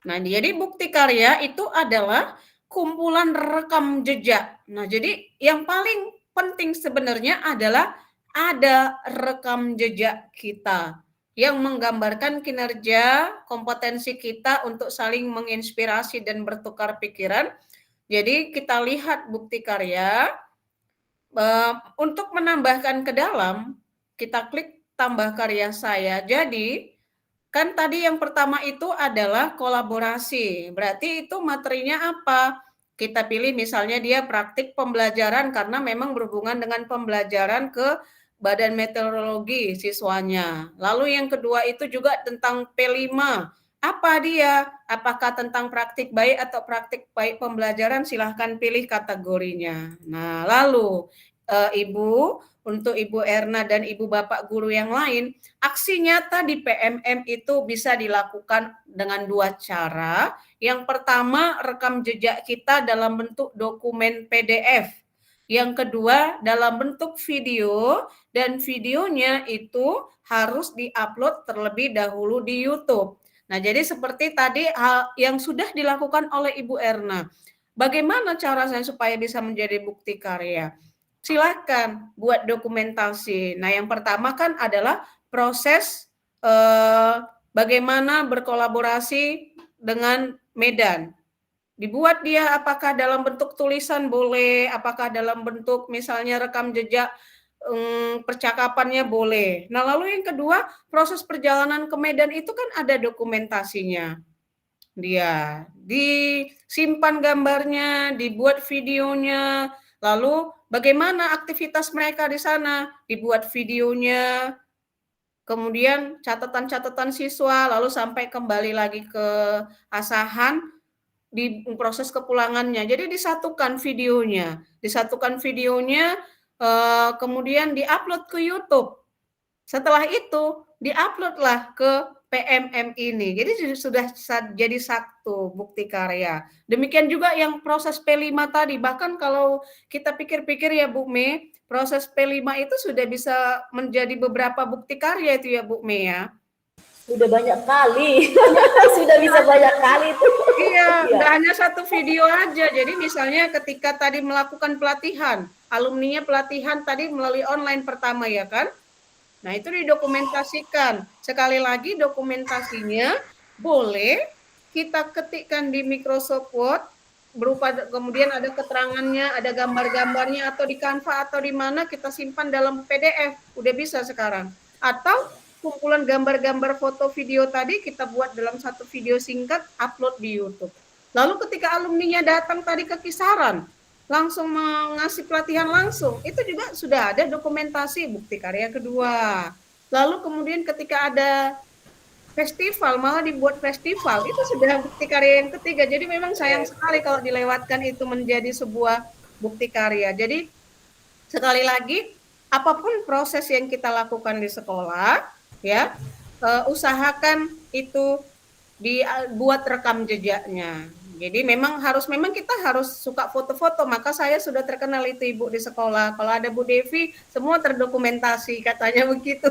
Nah, jadi bukti karya itu adalah kumpulan rekam jejak. Nah, jadi yang paling penting sebenarnya adalah ada rekam jejak kita yang menggambarkan kinerja, kompetensi kita untuk saling menginspirasi dan bertukar pikiran. Jadi kita lihat bukti karya. Untuk menambahkan ke dalam, kita klik tambah karya saya. Jadi kan tadi yang pertama itu adalah kolaborasi. Berarti itu materinya apa? kita pilih misalnya dia praktik pembelajaran karena memang berhubungan dengan pembelajaran ke badan meteorologi siswanya. Lalu yang kedua itu juga tentang P5. Apa dia? Apakah tentang praktik baik atau praktik baik pembelajaran? Silahkan pilih kategorinya. Nah, lalu Ibu, untuk Ibu Erna dan Ibu Bapak guru yang lain, aksi nyata di PMM itu bisa dilakukan dengan 2 cara. Yang pertama, rekam jejak kita dalam bentuk dokumen PDF. Yang kedua, dalam bentuk video, dan videonya itu harus diupload terlebih dahulu di YouTube. Nah, jadi seperti tadi hal yang sudah dilakukan oleh Ibu Erna. Bagaimana cara saya supaya bisa menjadi bukti karya? Silakan buat dokumentasi. Nah, yang pertama kan adalah proses bagaimana berkolaborasi dengan Medan. Dibuat dia apakah dalam bentuk tulisan boleh, apakah dalam bentuk misalnya rekam jejak percakapannya boleh. Nah, lalu yang kedua, proses perjalanan ke Medan itu kan ada dokumentasinya. Dia disimpan gambarnya, dibuat videonya, lalu bagaimana aktivitas mereka di sana, dibuat videonya, kemudian catatan-catatan siswa, lalu sampai kembali lagi ke Asahan, di proses kepulangannya. Jadi disatukan videonya, kemudian diupload ke YouTube. Setelah itu diuploadlah ke PMM ini. Jadi sudah jadi satu bukti karya. Demikian juga yang proses P5 tadi. Bahkan kalau kita pikir-pikir ya Bu Me, proses P5 itu sudah bisa menjadi beberapa bukti karya itu ya Bu Me ya. Sudah banyak kali. Sudah bisa banyak kali itu. Iya, nggak hanya satu video aja. Jadi misalnya ketika tadi melakukan pelatihan, alumninya pelatihan tadi melalui online pertama ya kan? Nah, itu didokumentasikan. Sekali lagi dokumentasinya boleh kita ketikkan di Microsoft Word, berupa kemudian ada keterangannya, ada gambar-gambarnya, atau di Canva atau di mana kita simpan dalam PDF. Udah bisa sekarang. Atau kumpulan gambar-gambar foto video tadi kita buat dalam satu video singkat, upload di YouTube. Lalu ketika alumninya datang tadi ke Kisaran, langsung mengasih pelatihan langsung, itu juga sudah ada dokumentasi bukti karya kedua. Lalu kemudian ketika ada festival, malah dibuat festival, itu sudah bukti karya yang ketiga. Jadi memang sayang sekali kalau dilewatkan itu menjadi sebuah bukti karya. Jadi sekali lagi, apapun proses yang kita lakukan di sekolah, ya, usahakan itu dibuat rekam jejaknya. Jadi memang kita harus suka foto-foto, maka saya sudah terkenal itu Ibu di sekolah. Kalau ada Bu Devi, semua terdokumentasi katanya begitu.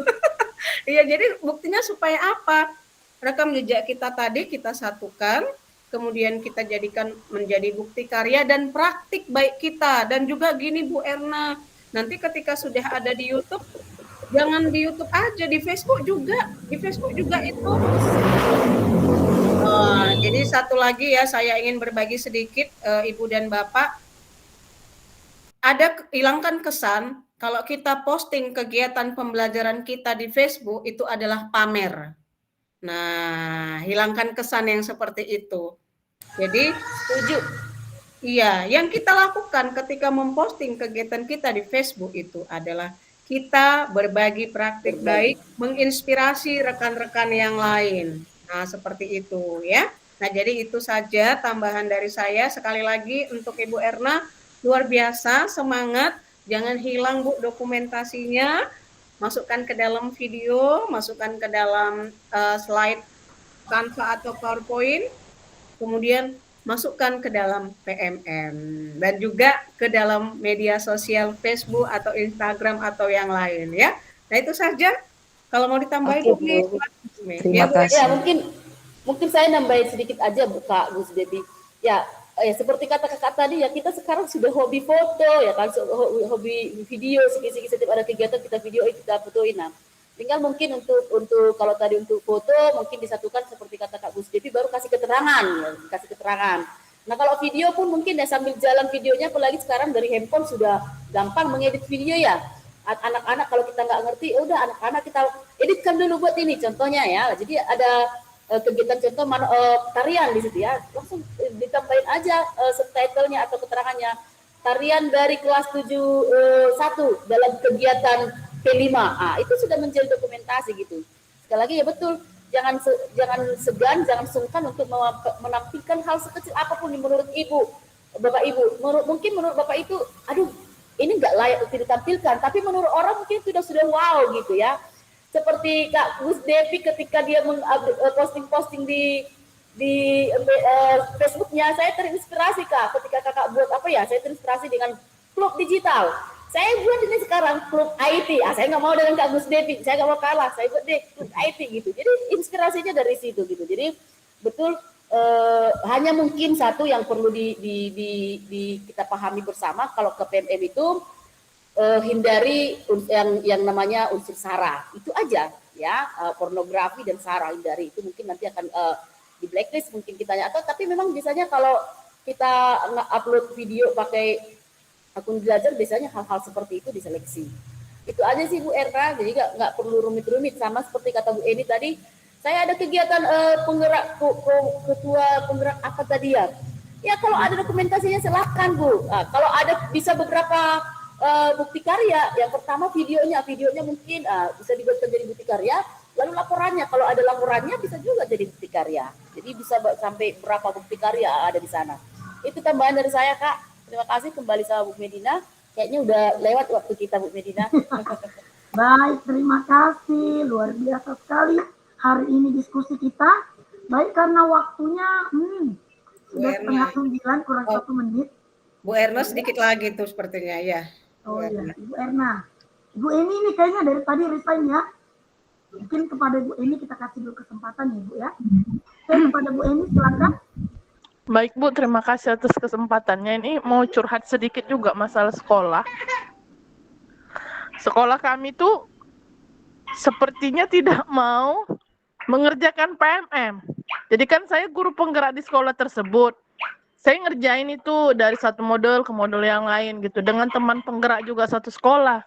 Iya, jadi buktinya supaya apa? Rekam jejak kita tadi kita satukan, kemudian kita jadikan menjadi bukti karya dan praktik baik kita. Dan juga gini Bu Erna, nanti ketika sudah ada di YouTube, jangan di YouTube aja, di Facebook juga. Di Facebook juga itu. Jadi satu lagi ya, saya ingin berbagi sedikit Ibu dan Bapak. Hilangkan kesan kalau kita posting kegiatan pembelajaran kita di Facebook itu adalah pamer. Nah, hilangkan kesan yang seperti itu. Jadi, Setuju. iya, yang kita lakukan ketika memposting kegiatan kita di Facebook itu adalah kita berbagi praktik baik, menginspirasi rekan-rekan yang lain. Nah, seperti itu ya. Nah, jadi itu saja tambahan dari saya. Sekali lagi untuk Ibu Erna, luar biasa, semangat. Jangan hilang Bu dokumentasinya. Masukkan ke dalam video, masukkan ke dalam slide Canva atau PowerPoint. Kemudian masukkan ke dalam PMM. Dan juga ke dalam media sosial Facebook atau Instagram atau yang lain ya. Nah, itu saja. Kalau mau ditambahin, Bu. Terima kasih. Ya, mungkin saya nambahin sedikit aja Bu Devi. Ya, seperti kata kakak tadi ya, kita sekarang sudah hobi foto ya kan, hobi video, setiap ada kegiatan kita videoin, kita fotoin. Nah, tinggal mungkin untuk kalau tadi untuk foto mungkin disatukan seperti kata Kak Gus Devi, baru kasih keterangan. Nah, kalau video pun mungkin ya sambil jalan videonya, apalagi sekarang dari handphone sudah gampang mengedit video ya. Anak-anak kalau kita nggak ngerti, udah anak-anak kita editkan dulu buat ini contohnya ya. Jadi ada kegiatan contoh tarian di situ ya, langsung ditambahin aja subtitlenya atau keterangannya, tarian dari kelas 1 dalam kegiatan P5. Itu sudah menjadi dokumentasi gitu. Sekali lagi ya betul, jangan segan, jangan sungkan untuk menampilkan hal sekecil apapun menurut Ibu, Bapak Ibu. Mungkin menurut Bapak itu, aduh ini nggak layak untuk ditampilkan, tapi menurut orang mungkin sudah wow gitu ya. Seperti Kak Gus Devi ketika dia posting di Facebooknya, saya terinspirasi Kak, ketika Kakak buat saya terinspirasi dengan klub digital. Saya buat ini sekarang klub IT. Saya nggak mau dengan Kak Gus Devi, saya nggak mau kalah, saya buat deh klub IT gitu. Jadi inspirasinya dari situ gitu. Jadi betul, hanya mungkin satu yang perlu kita pahami bersama, kalau ke PMM itu hindari yang namanya unsur sara, itu aja ya, pornografi dan sara, hindari itu. Mungkin nanti akan di blacklist mungkin kitanya, atau tapi memang biasanya kalau kita upload video pakai akun belajar, biasanya hal-hal seperti itu diseleksi. Itu aja sih Bu Erna, jadi nggak perlu rumit-rumit. Sama seperti kata Bu Eni tadi, saya ada kegiatan ketua penggerak apa tadi ya? Ya kalau ada dokumentasinya silakan Bu. Kalau ada bisa beberapa bukti karya, yang pertama videonya mungkin bisa dibuatkan jadi bukti karya, lalu laporannya, kalau ada laporannya bisa juga jadi bukti karya. Jadi bisa sampai berapa bukti karya ada di sana. Itu tambahan dari saya Kak. Terima kasih, kembali sama Bu Medina. Kayaknya udah lewat waktu kita Bu Medina. Baik, terima kasih. Luar biasa sekali hari ini diskusi kita. Baik, karena waktunya sudah setengah 9, kurang 1 menit. Bu Erna sedikit lagi tuh sepertinya ya. Oh iya, Ibu Erna. Ibu Eni ini kayaknya dari tadi resign ya. Mungkin kepada Bu Eni kita kasih dulu kesempatan ya Bu ya. Oke, kepada Bu Eni silakan. Baik Bu, terima kasih atas kesempatannya. Ini mau curhat sedikit juga masalah sekolah. Sekolah kami tuh sepertinya tidak mau mengerjakan PMM. Jadi kan saya guru penggerak di sekolah tersebut. Saya ngerjain itu dari satu modul ke modul yang lain gitu, dengan teman penggerak juga satu sekolah.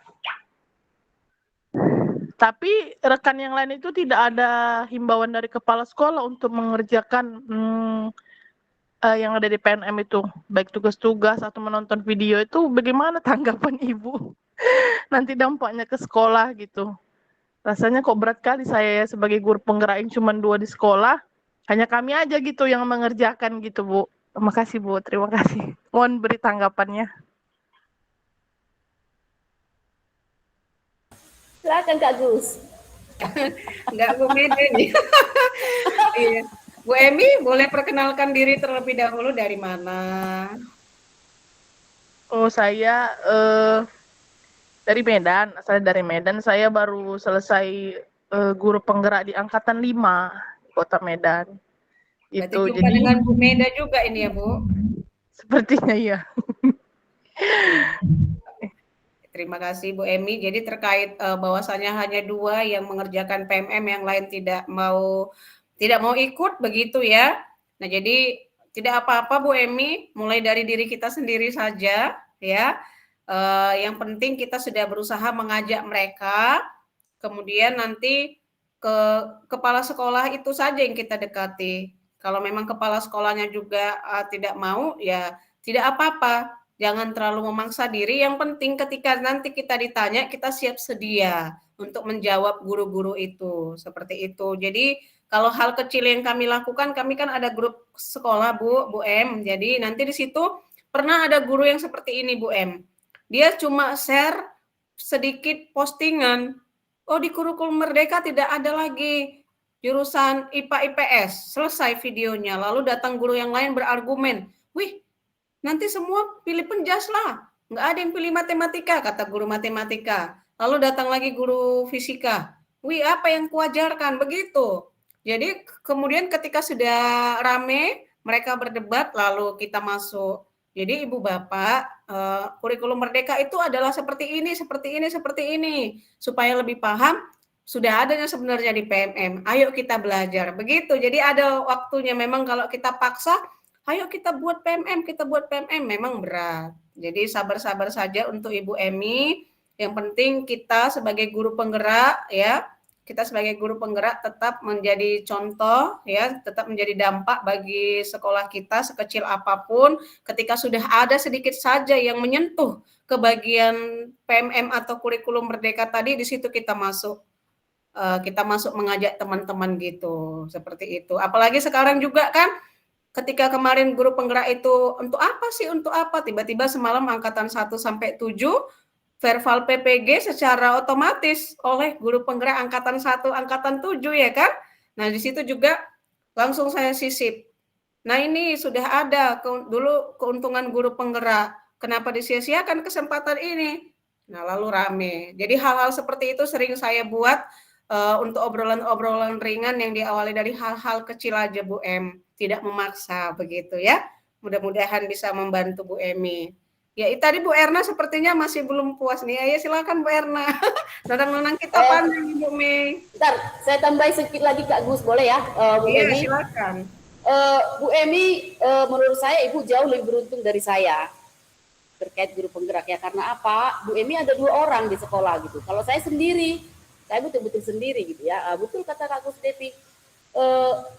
Tapi rekan yang lain itu tidak ada himbauan dari kepala sekolah untuk mengerjakan yang ada di PNM itu, baik tugas-tugas atau menonton video. Itu bagaimana tanggapan Ibu? Nanti dampaknya ke sekolah gitu. Rasanya kok berat kali saya sebagai guru penggerak yang cuma 2 di sekolah, hanya kami aja gitu yang mengerjakan gitu Bu. Terima kasih Bu, terima kasih. Mohon beri tanggapannya. Silakan Kak Gus. Enggak Bu Medina. Iya. Bu Emi, boleh perkenalkan diri terlebih dahulu, dari mana? Oh, saya dari Medan, asal dari Medan. Saya baru selesai guru penggerak di Angkatan 5 di Kota Medan. Berarti Itu jumpa jadi dengan Bu Meda juga ini ya Bu? sepertinya ya. Terima kasih Bu Emi. Jadi terkait bahwasannya hanya 2 yang mengerjakan PMM, yang lain tidak mau ikut begitu ya. Nah, jadi tidak apa-apa Bu Emi, mulai dari diri kita sendiri saja ya. Yang penting kita sudah berusaha mengajak mereka, kemudian nanti ke kepala sekolah itu saja yang kita dekati. Kalau memang kepala sekolahnya juga tidak mau, ya tidak apa-apa. Jangan terlalu memaksa diri, yang penting ketika nanti kita ditanya, kita siap sedia untuk menjawab guru-guru itu, seperti itu. Jadi kalau hal kecil yang kami lakukan, kami kan ada grup sekolah Bu M, jadi nanti di situ pernah ada guru yang seperti ini Bu M, dia cuma share sedikit postingan, oh di kurikulum Merdeka tidak ada lagi jurusan IPA IPS, selesai videonya, lalu datang guru yang lain berargumen, wih nanti semua pilih penjas lah, nggak ada yang pilih matematika, kata guru matematika. Lalu datang lagi guru fisika, wih apa yang kuajarkan, begitu. Jadi kemudian ketika sudah rame, mereka berdebat, lalu kita masuk. Jadi Ibu Bapak, kurikulum Merdeka itu adalah seperti ini, seperti ini, seperti ini. Supaya lebih paham, sudah adanya sebenarnya di PMM. Ayo kita belajar, begitu. Jadi ada waktunya, memang kalau kita paksa, ayo kita buat PMM, memang berat. Jadi sabar-sabar saja untuk Ibu Emi. Yang penting kita sebagai guru penggerak ya, kita sebagai guru penggerak tetap menjadi contoh ya, tetap menjadi dampak bagi sekolah kita sekecil apapun. Ketika sudah ada sedikit saja yang menyentuh ke bagian PMM atau kurikulum merdeka tadi, di situ kita masuk mengajak teman-teman gitu, seperti itu. Apalagi sekarang juga kan, ketika kemarin guru penggerak itu untuk apa tiba-tiba semalam angkatan 1 sampai 7 verbal PPG secara otomatis oleh guru penggerak angkatan 1, angkatan 7 ya kan. Nah, di situ juga langsung saya sisip. Nah, ini sudah ada dulu keuntungan guru penggerak. Kenapa disia-siakan kesempatan ini? Nah, lalu rame. Jadi hal-hal seperti itu sering saya buat untuk obrolan-obrolan ringan yang diawali dari hal-hal kecil aja Bu Em. Tidak memaksa begitu ya. Mudah-mudahan bisa membantu Bu Emi. Ya, tadi Bu Erna sepertinya masih belum puas nih. Ayo silakan Bu Erna. Nonang-nonang kita pandang Bu Mei. Bentar, saya tambahin sedikit lagi Kak Gus, boleh ya? Bu Iya, Emi. silakan. Bu Emi, menurut saya Ibu jauh lebih beruntung dari saya terkait guru penggerak ya. Karena apa? Bu Emi ada 2 orang di sekolah gitu. Kalau saya sendiri, saya betul-betul sendiri gitu ya. Betul kata Kak Gus Devi.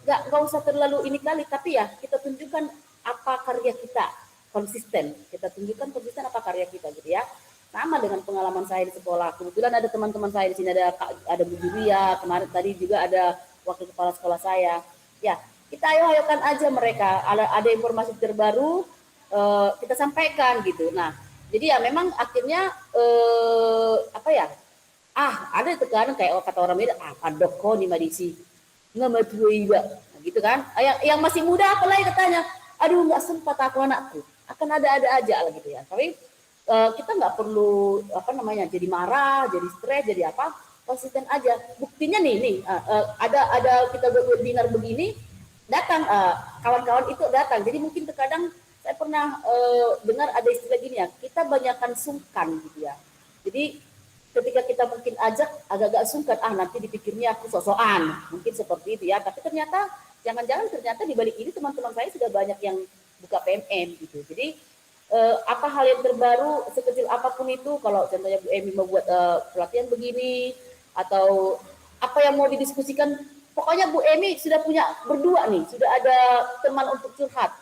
Nggak usah terlalu ini kali, tapi ya kita tunjukkan apa karya kita. Konsisten, kita tunjukkan konsisten apa karya kita gitu ya. Sama dengan pengalaman saya di sekolah. Kebetulan ada teman-teman saya di sini, ada Bu Julia, kemarin tadi juga ada wakil kepala sekolah saya. Ya, kita ayo-ayokan aja mereka. Ada informasi terbaru kita sampaikan gitu. Nah, jadi ya memang akhirnya ada tekanan kayak kata orang Medan, padok kok nih madisi. Nggak maju juga, gitu kan? Yang masih muda apalagi katanya, aduh nggak sempat aku anakku. Akan ada aja lah gitu ya. Tapi kita nggak perlu jadi marah, jadi stres, jadi apa, konsisten aja. Buktinya nih ada kita webinar begini, datang kawan-kawan itu datang. Jadi mungkin terkadang saya pernah dengar ada istilah gini ya, kita banyakkan sungkan gitu ya. Jadi ketika kita mungkin ajak agak-agak sungkan, nanti dipikirnya aku sosokan, mungkin seperti itu ya. Tapi ternyata jangan-jangan di balik ini teman-teman saya sudah banyak yang buka PMM gitu. Jadi apa hal yang terbaru sekecil apapun itu, kalau contohnya Bu Emi membuat pelatihan begini atau apa yang mau didiskusikan, pokoknya Bu Emi sudah punya berdua nih, sudah ada teman untuk curhat,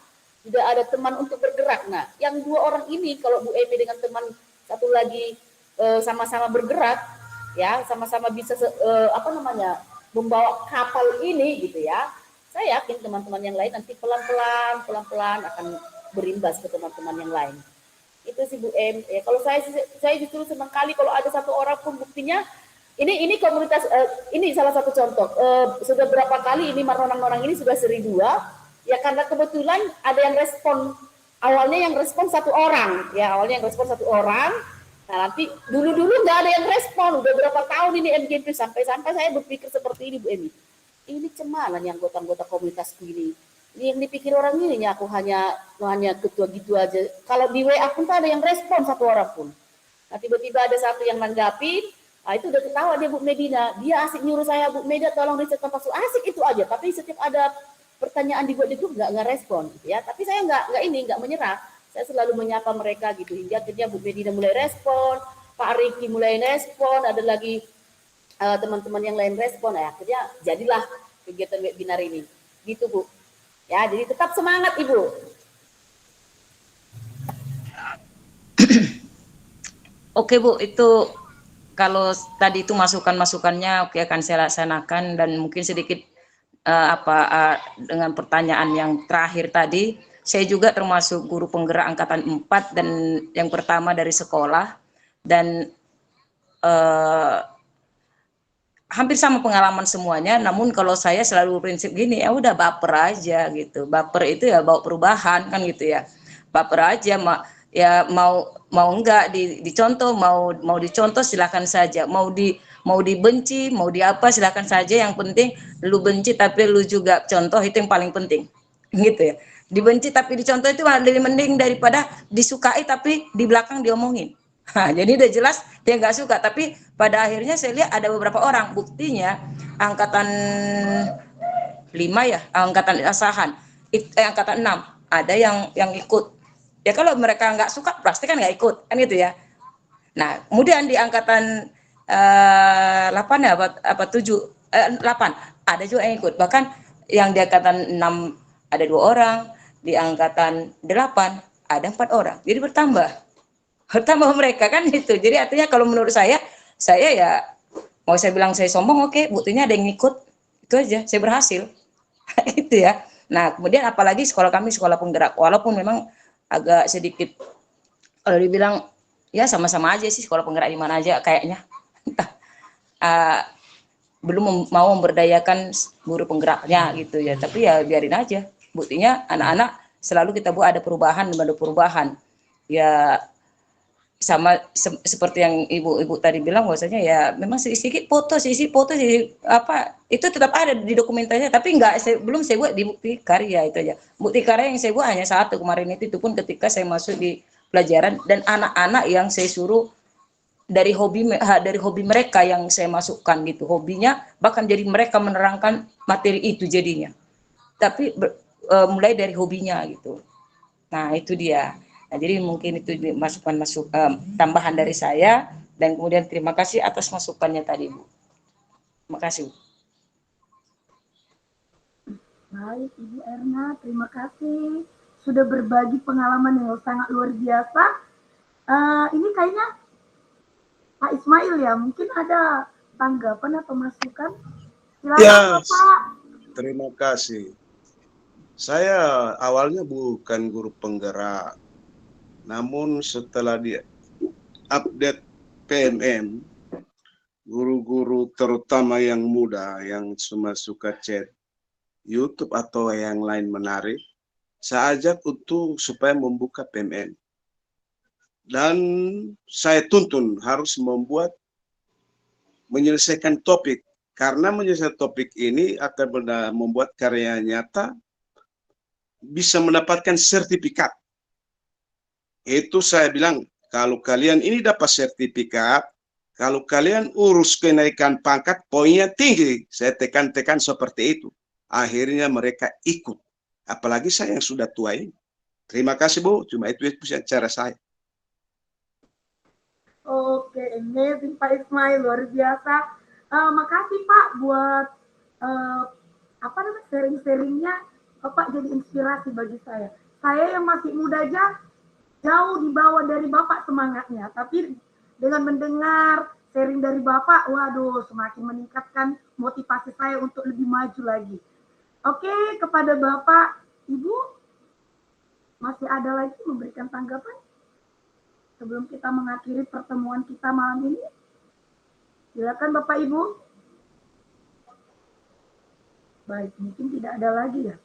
sudah ada teman untuk bergerak. Nah, yang 2 orang ini kalau Bu Emi dengan teman satu lagi sama-sama bergerak, ya sama-sama bisa membawa kapal ini gitu ya. Saya yakin teman-teman yang lain nanti pelan-pelan akan berimbas ke teman-teman yang lain. Itu sih Bu Em. Ya, kalau saya justru senang kali kalau ada 1 orang pun, buktinya ini komunitas ini salah satu contoh. Sudah berapa kali ini nonang-nonang ini sudah seri 2 ya, karena kebetulan ada yang respon. Awalnya yang respon 1 orang ya, Nah, nanti dulu nggak ada yang respon. Udah berapa tahun ini MGP sampai saya berpikir seperti ini Bu Emi. Ini cemalan yang anggota-anggota komunitasku ini. Ini yang dipikir orang ini, aku hanya ketua gitu aja. Kalau di WA pun tak ada yang respon 1 orang pun. Nah, tiba-tiba ada 1 yang nanggapin, itu udah ketawa dia Bu Medina. Dia asik nyuruh saya, Bu Medina tolong risetkan pasal, asik itu aja. Tapi setiap ada pertanyaan dibuat di grup nggak respon gitu ya. Tapi saya nggak menyerah. Saya selalu menyapa mereka gitu, hingga akhirnya Bu Medina mulai respon, Pak Riki mulai respon, ada lagi teman-teman yang lain respon. Akhirnya jadilah kegiatan webinar ini. Gitu Bu. Ya, jadi tetap semangat Ibu. Oke Bu, itu kalau tadi itu masukannya oke akan saya laksanakan. Dan mungkin sedikit dengan pertanyaan yang terakhir tadi, saya juga termasuk guru penggerak angkatan 4 dan yang pertama dari sekolah, dan hampir sama pengalaman semuanya. Namun kalau saya selalu prinsip gini, ya udah baper aja gitu. Baper itu ya bawa perubahan kan gitu ya. Baper aja, mau enggak dicontoh, mau dicontoh silakan saja. Mau dibenci, mau apa silakan saja. Yang penting lu benci tapi lu juga contoh, itu yang paling penting. Gitu ya. Dibenci tapi dicontoh itu lebih mending daripada disukai tapi di belakang diomongin. Jadi udah jelas dia nggak suka, tapi pada akhirnya saya lihat ada beberapa orang, buktinya angkatan 5 ya, angkatan asahan, angkatan 6 ada yang ikut. Ya kalau mereka nggak suka pasti kan nggak ikut kan gitu ya. Nah kemudian di angkatan 8 ya, apa 7, 8. Ada juga yang ikut. Bahkan yang di angkatan 6 ada 2 orang, di angkatan 8 ada 4 orang. Jadi bertambah mereka kan itu. Jadi artinya kalau menurut saya ya mau saya bilang saya sombong, oke, buktinya ada yang ikut, itu aja, saya berhasil. Itu ya. Nah, kemudian apalagi sekolah kami sekolah penggerak, walaupun memang agak sedikit kalau dibilang ya sama-sama aja sih sekolah penggerak di mana aja kayaknya. Belum mau memberdayakan guru penggeraknya gitu ya, tapi ya biarin aja. Buktinya anak-anak selalu kita buat ada perubahan demi perubahan. Ya sama seperti yang ibu-ibu tadi bilang, bahwasanya ya memang sedikit foto sisi apa itu tetap ada di dokumentasinya, tapi belum saya buat di bukti karya. Itu aja bukti karya yang saya buat hanya satu kemarin, itu pun ketika saya masuk di pelajaran dan anak-anak yang saya suruh dari hobi mereka yang saya masukkan gitu, hobinya bahkan jadi mereka menerangkan materi itu jadinya, tapi mulai dari hobinya gitu. Nah itu dia. Nah, jadi mungkin itu tambahan dari saya, dan kemudian terima kasih atas masukannya tadi, Bu. Terima kasih, Bu. Baik, Ibu Erna, terima kasih sudah berbagi pengalaman yang sangat luar biasa. Ini kayaknya Pak Ismail ya, mungkin ada tanggapan atau masukan? Silakan, Ya, Pak. terima kasih. Saya awalnya bukan guru penggerak, namun setelah di update PMM, guru-guru terutama yang muda yang cuma suka chat YouTube atau yang lain menarik, saya ajak untuk supaya membuka PMM. Dan saya tuntun harus menyelesaikan topik, karena menyelesaikan topik ini akan membuat karya nyata bisa mendapatkan sertifikat. Itu saya bilang, kalau kalian ini dapat sertifikat, kalau kalian urus kenaikan pangkat, poinnya tinggi. Saya tekan-tekan seperti itu. Akhirnya mereka ikut. Apalagi saya yang sudah tua ini. Terima kasih, Bu. Cuma itu cara saya. Oke, amazing Pak Ismail, luar biasa. Makasih Pak buat sharing-sharingnya. Bapak jadi inspirasi bagi saya. Saya yang masih muda aja jauh di bawah dari Bapak semangatnya. Tapi dengan mendengar sharing dari Bapak, waduh, semakin meningkatkan motivasi saya untuk lebih maju lagi. Oke, kepada Bapak, Ibu, masih ada lagi memberikan tanggapan sebelum kita mengakhiri pertemuan kita malam ini? Silakan Bapak Ibu. Baik, mungkin tidak ada lagi ya.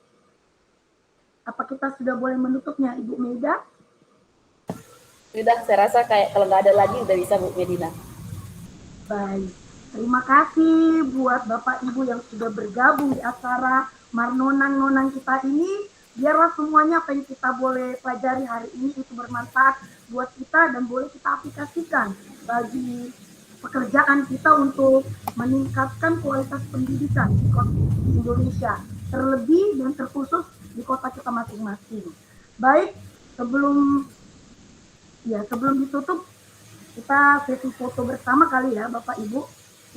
Apa kita sudah boleh menutupnya, Ibu Meda? Sudah, saya rasa kayak kalau nggak ada lagi udah bisa Bu Medina. Baik, terima kasih buat Bapak Ibu yang sudah bergabung di acara Marnonang-nonang kita ini. Biarlah semuanya apa yang kita boleh pelajari hari ini itu bermanfaat buat kita dan boleh kita aplikasikan bagi pekerjaan kita untuk meningkatkan kualitas pendidikan di Indonesia, terlebih dan terkhusus di kota kita masing-masing. Baik, sebelum ditutup, kita sesi foto bersama kali ya Bapak Ibu.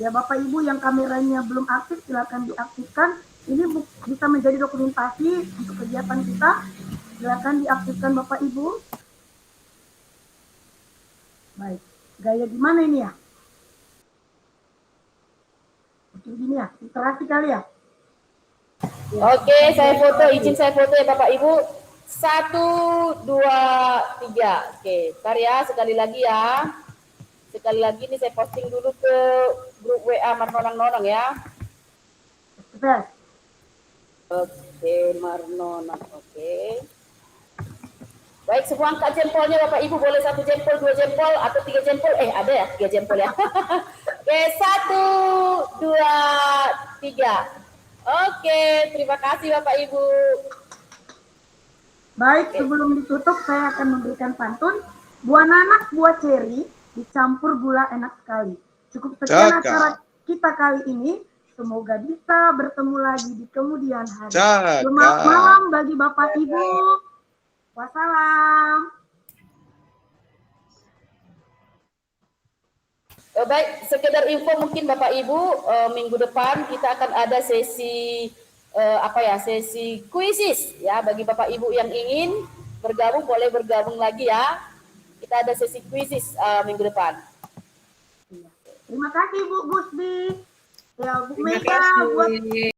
Ya Bapak Ibu yang kameranya belum aktif, silakan diaktifkan. Ini bisa menjadi dokumentasi untuk kegiatan kita. Silakan diaktifkan Bapak Ibu. Baik, gaya gimana ini ya? Mungkin gini ya, interaksi kali ya. Oke, saya foto, izin saya foto ya Bapak Ibu. 1, 2, 3. Oke, ntar ya sekali lagi ya. Sekali lagi nih saya posting dulu ke grup WA Marnonang-nonang ya. Oke, Marnonang. Oke. Baik, semua angkat jempolnya Bapak Ibu, boleh 1 jempol, 2 jempol, atau 3 jempol. Ada ya 3 jempol ya. Oke, 1, 2, 3. Oke, terima kasih Bapak Ibu. Baik, sebelum ditutup saya akan memberikan pantun. Buah nanas, buah ceri, dicampur gula enak sekali. Cukup sekian acara kita kali ini. Semoga bisa bertemu lagi di kemudian hari. Selamat malam bagi Bapak Ibu. Wassalam. Baik, sekedar info mungkin Bapak Ibu, minggu depan kita akan ada sesi sesi kuisis ya, bagi Bapak Ibu yang ingin bergabung boleh bergabung lagi ya. Kita ada sesi kuisis minggu depan. Terima kasih Bu Busdi, ya Bu Terima Mega buat kasih.